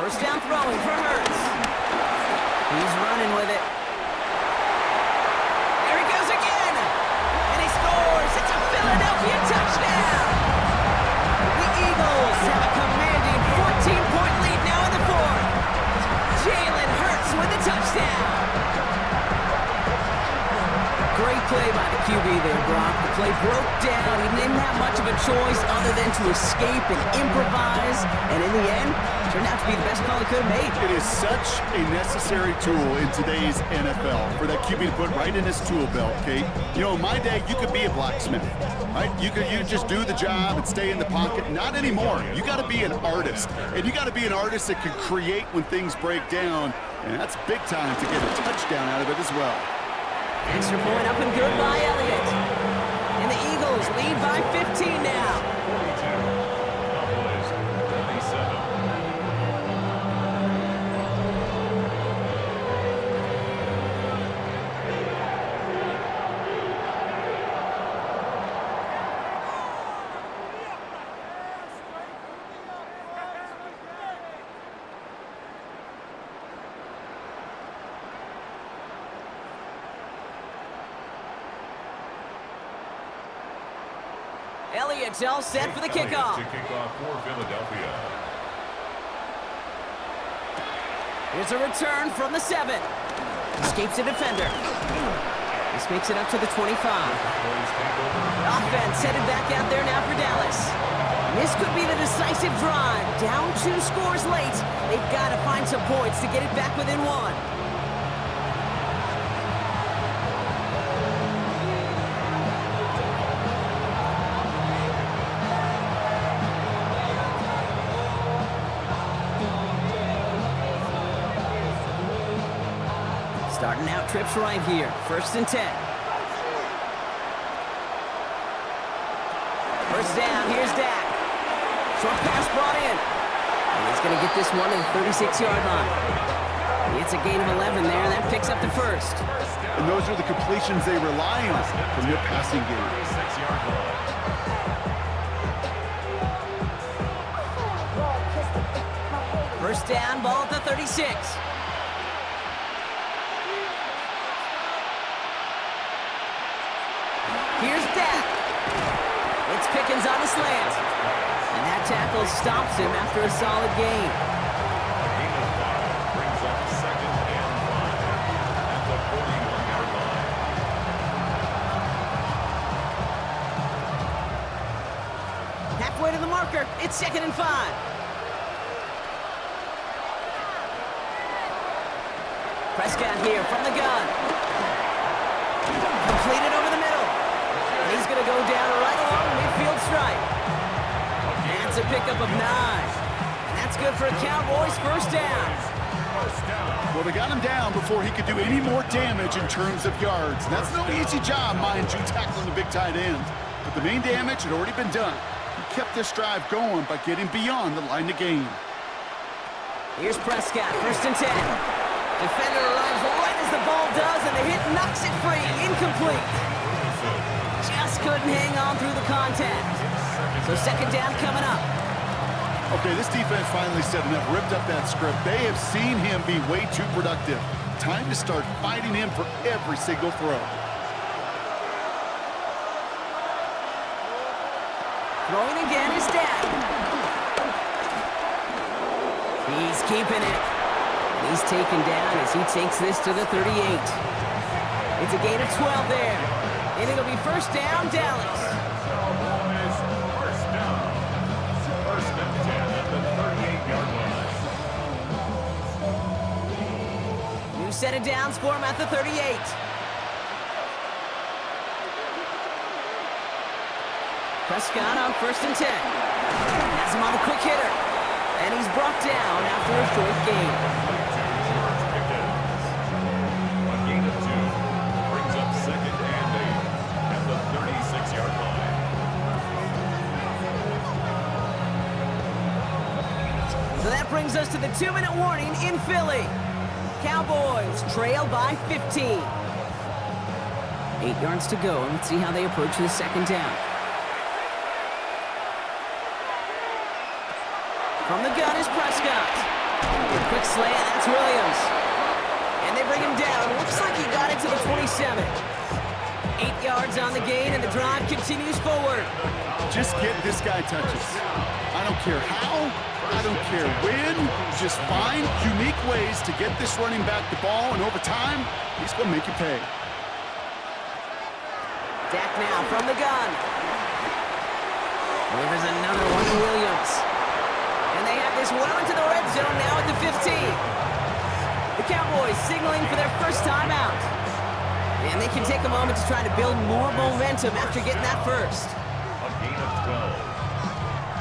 1st down throwing for Hurts. He's running with it. There he goes again. And he scores. It's a Philadelphia touchdown. The Eagles have a commanding 14-point lead now in the 4th. Jalen Hurts with the touchdown. Great play by the QB there, Brock. The play broke down. He didn't have much of a choice other than to escape and improvise. And in the end, turned out to be the best call he could have made. It is such a necessary tool in today's NFL for that QB to put right in his tool belt, Kate. You know, in my day, you could be a blacksmith, right? You just do the job and stay in the pocket. Not anymore. You got to be an artist. And you got to be an artist that can create when things break down. And that's big time to get a touchdown out of it as well. Extra point up and good by Elliott. And the Eagles lead by 15 now. 42. Cowboys, 27. Elliott's all set for the kickoff. To kick off for Philadelphia. Here's a return from the 7. Escapes a defender. This makes it up to the 25. Offense headed back out there now for Dallas. This could be the decisive drive. Down 2 scores late. They've got to find some points to get it back within 1. Starting out trips right here. 1st and 10. 1st down. Here's Dak. Short pass brought in. And he's going to get this one to the 36-yard line. It's a gain of 11 there, and that picks up the 1st. And those are the completions they rely on from their passing game. 36-yard line. 1st First down, ball at the 36. Here's Dak. It's Pickens on the slant. And that tackle stops him after a solid gain. A gain of 5 brings up second and 5 at the 41-yard line. Halfway to the marker, it's 2nd and 5. Prescott here from the gun. Completed over the middle. And he's going to go down right along the midfield stripe. That's a pickup of 9. And that's good for a Cowboys first down. Well, they got him down before he could do any more damage in terms of yards. And that's no easy job, mind you, tackling the big tight end. But the main damage had already been done. He kept this drive going by getting beyond the line of game. Here's Prescott, 1st and 10. Defender arrives right as the ball does, and the hit knocks it free. Incomplete. Just couldn't hang on through the contact. So 2nd down coming up. Okay, this defense finally set enough, ripped up that script. They have seen him be way too productive. Time to start fighting him for every single throw. Throwing again is Dak. He's keeping it. He's taken down as he takes this to the 38. It's a gain of 12 there. And it'll be first down, Dallas. Cowboys first down. 1st and 10 at the 38-yard line. New set of downs for him at the 38. Prescott on 1st and 10. Has him on the quick hitter. And he's brought down after a short gain. A gain of 2 brings up 2nd and 8 at the 36-yard line. So that brings us to the 2-minute warning in Philly. Cowboys trail by 15. 8 yards to go, and let's see how they approach the 2nd down. From the gun is Prescott. Quick slant, that's Williams. And they bring him down. Looks like he got it to the 27. 8 yards on the gain, and the drive continues forward. Just get this guy touches. I don't care how, I don't care when. Just find unique ways to get this running back the ball, and over time, he's going to make you pay. Dak now from the gun. Delivers another one to Williams. And they have this well into the red zone now at the 15. The Cowboys signaling for their first time out. And they can take a moment to try to build more momentum after getting that first. A gain of 12.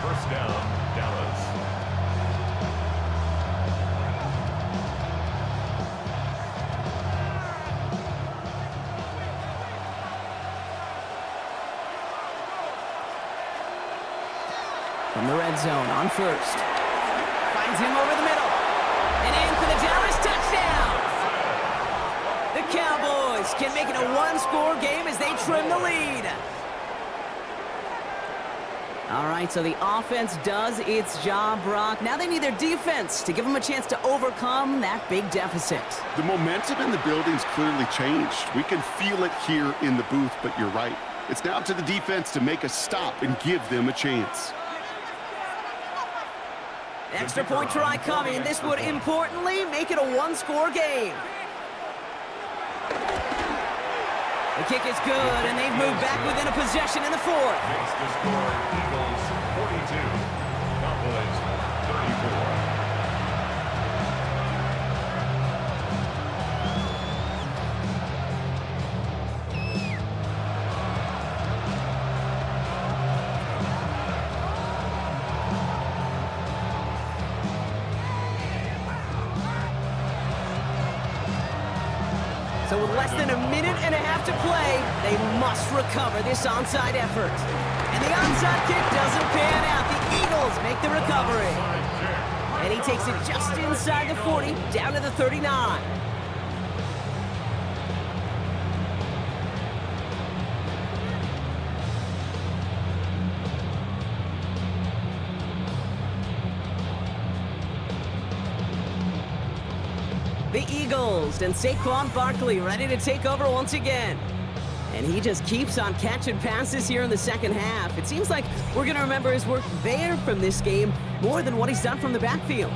First down, Dallas. From the red zone on 1st. Finds him over the middle. And in for the Dallas touchdown. The Cowboys can make it a one-score game as they trim the lead. All right, so the offense does its job, Brock. Now they need their defense to give them a chance to overcome that big deficit. The momentum in the building's clearly changed. We can feel it here in the booth, but you're right. It's now to the defense to make a stop and give them a chance. Extra point try coming. This would importantly make it a one-score game. The kick is good, and they've moved back within a possession in the 4th. Makes the score Eagles 42, Cowboys 34. So with less than a minute and a half to play, they must recover this onside effort. And the onside kick doesn't pan out. The Eagles make the recovery. And he takes it just inside the 40, down to the 39. The Eagles and Saquon Barkley ready to take over once again. And he just keeps on catching passes here in the second half. It seems like we're going to remember his work there from this game more than what he's done from the backfield.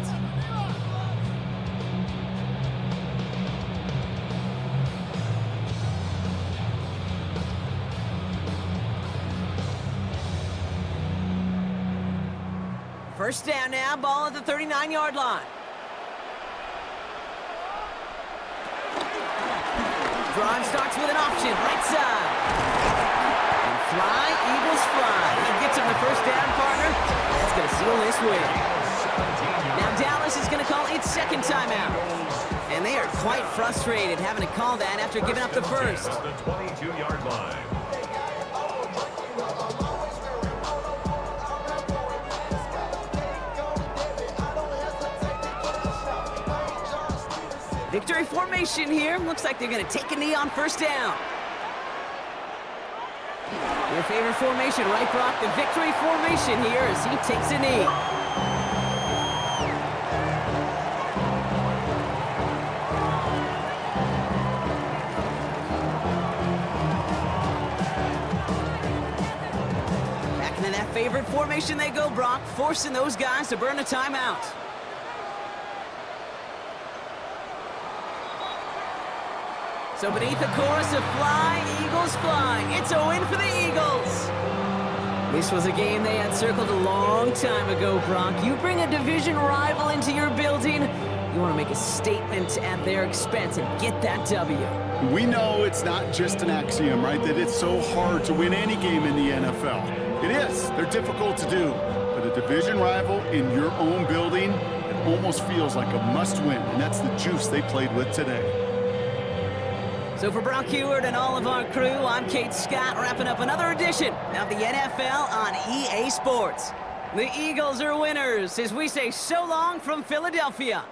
First down now, ball at the 39-yard line. Drive starts with an option, right side. And fly, Eagles fly. He gets him the first down, partner. That's going to seal this win. Now Dallas is going to call its second timeout. And they are quite frustrated having to call that after giving up the first. At the 22-yard line. Victory formation here. Looks like they're going to take a knee on first down. Your favorite formation, right, Brock? The victory formation here as he takes a knee. Back into that favorite formation they go, Brock, forcing those guys to burn a timeout. So beneath the chorus of fly, Eagles fly. It's a win for the Eagles. This was a game they had circled a long time ago, Brock. You bring a division rival into your building, you want to make a statement at their expense and get that W. We know it's not just an axiom, right, that it's so hard to win any game in the NFL. It is. They're difficult to do. But a division rival in your own building, it almost feels like a must-win, and that's the juice they played with today. So for Brock Heward and all of our crew, I'm Kate Scott, wrapping up another edition of the NFL on EA Sports. The Eagles are winners as we say so long from Philadelphia.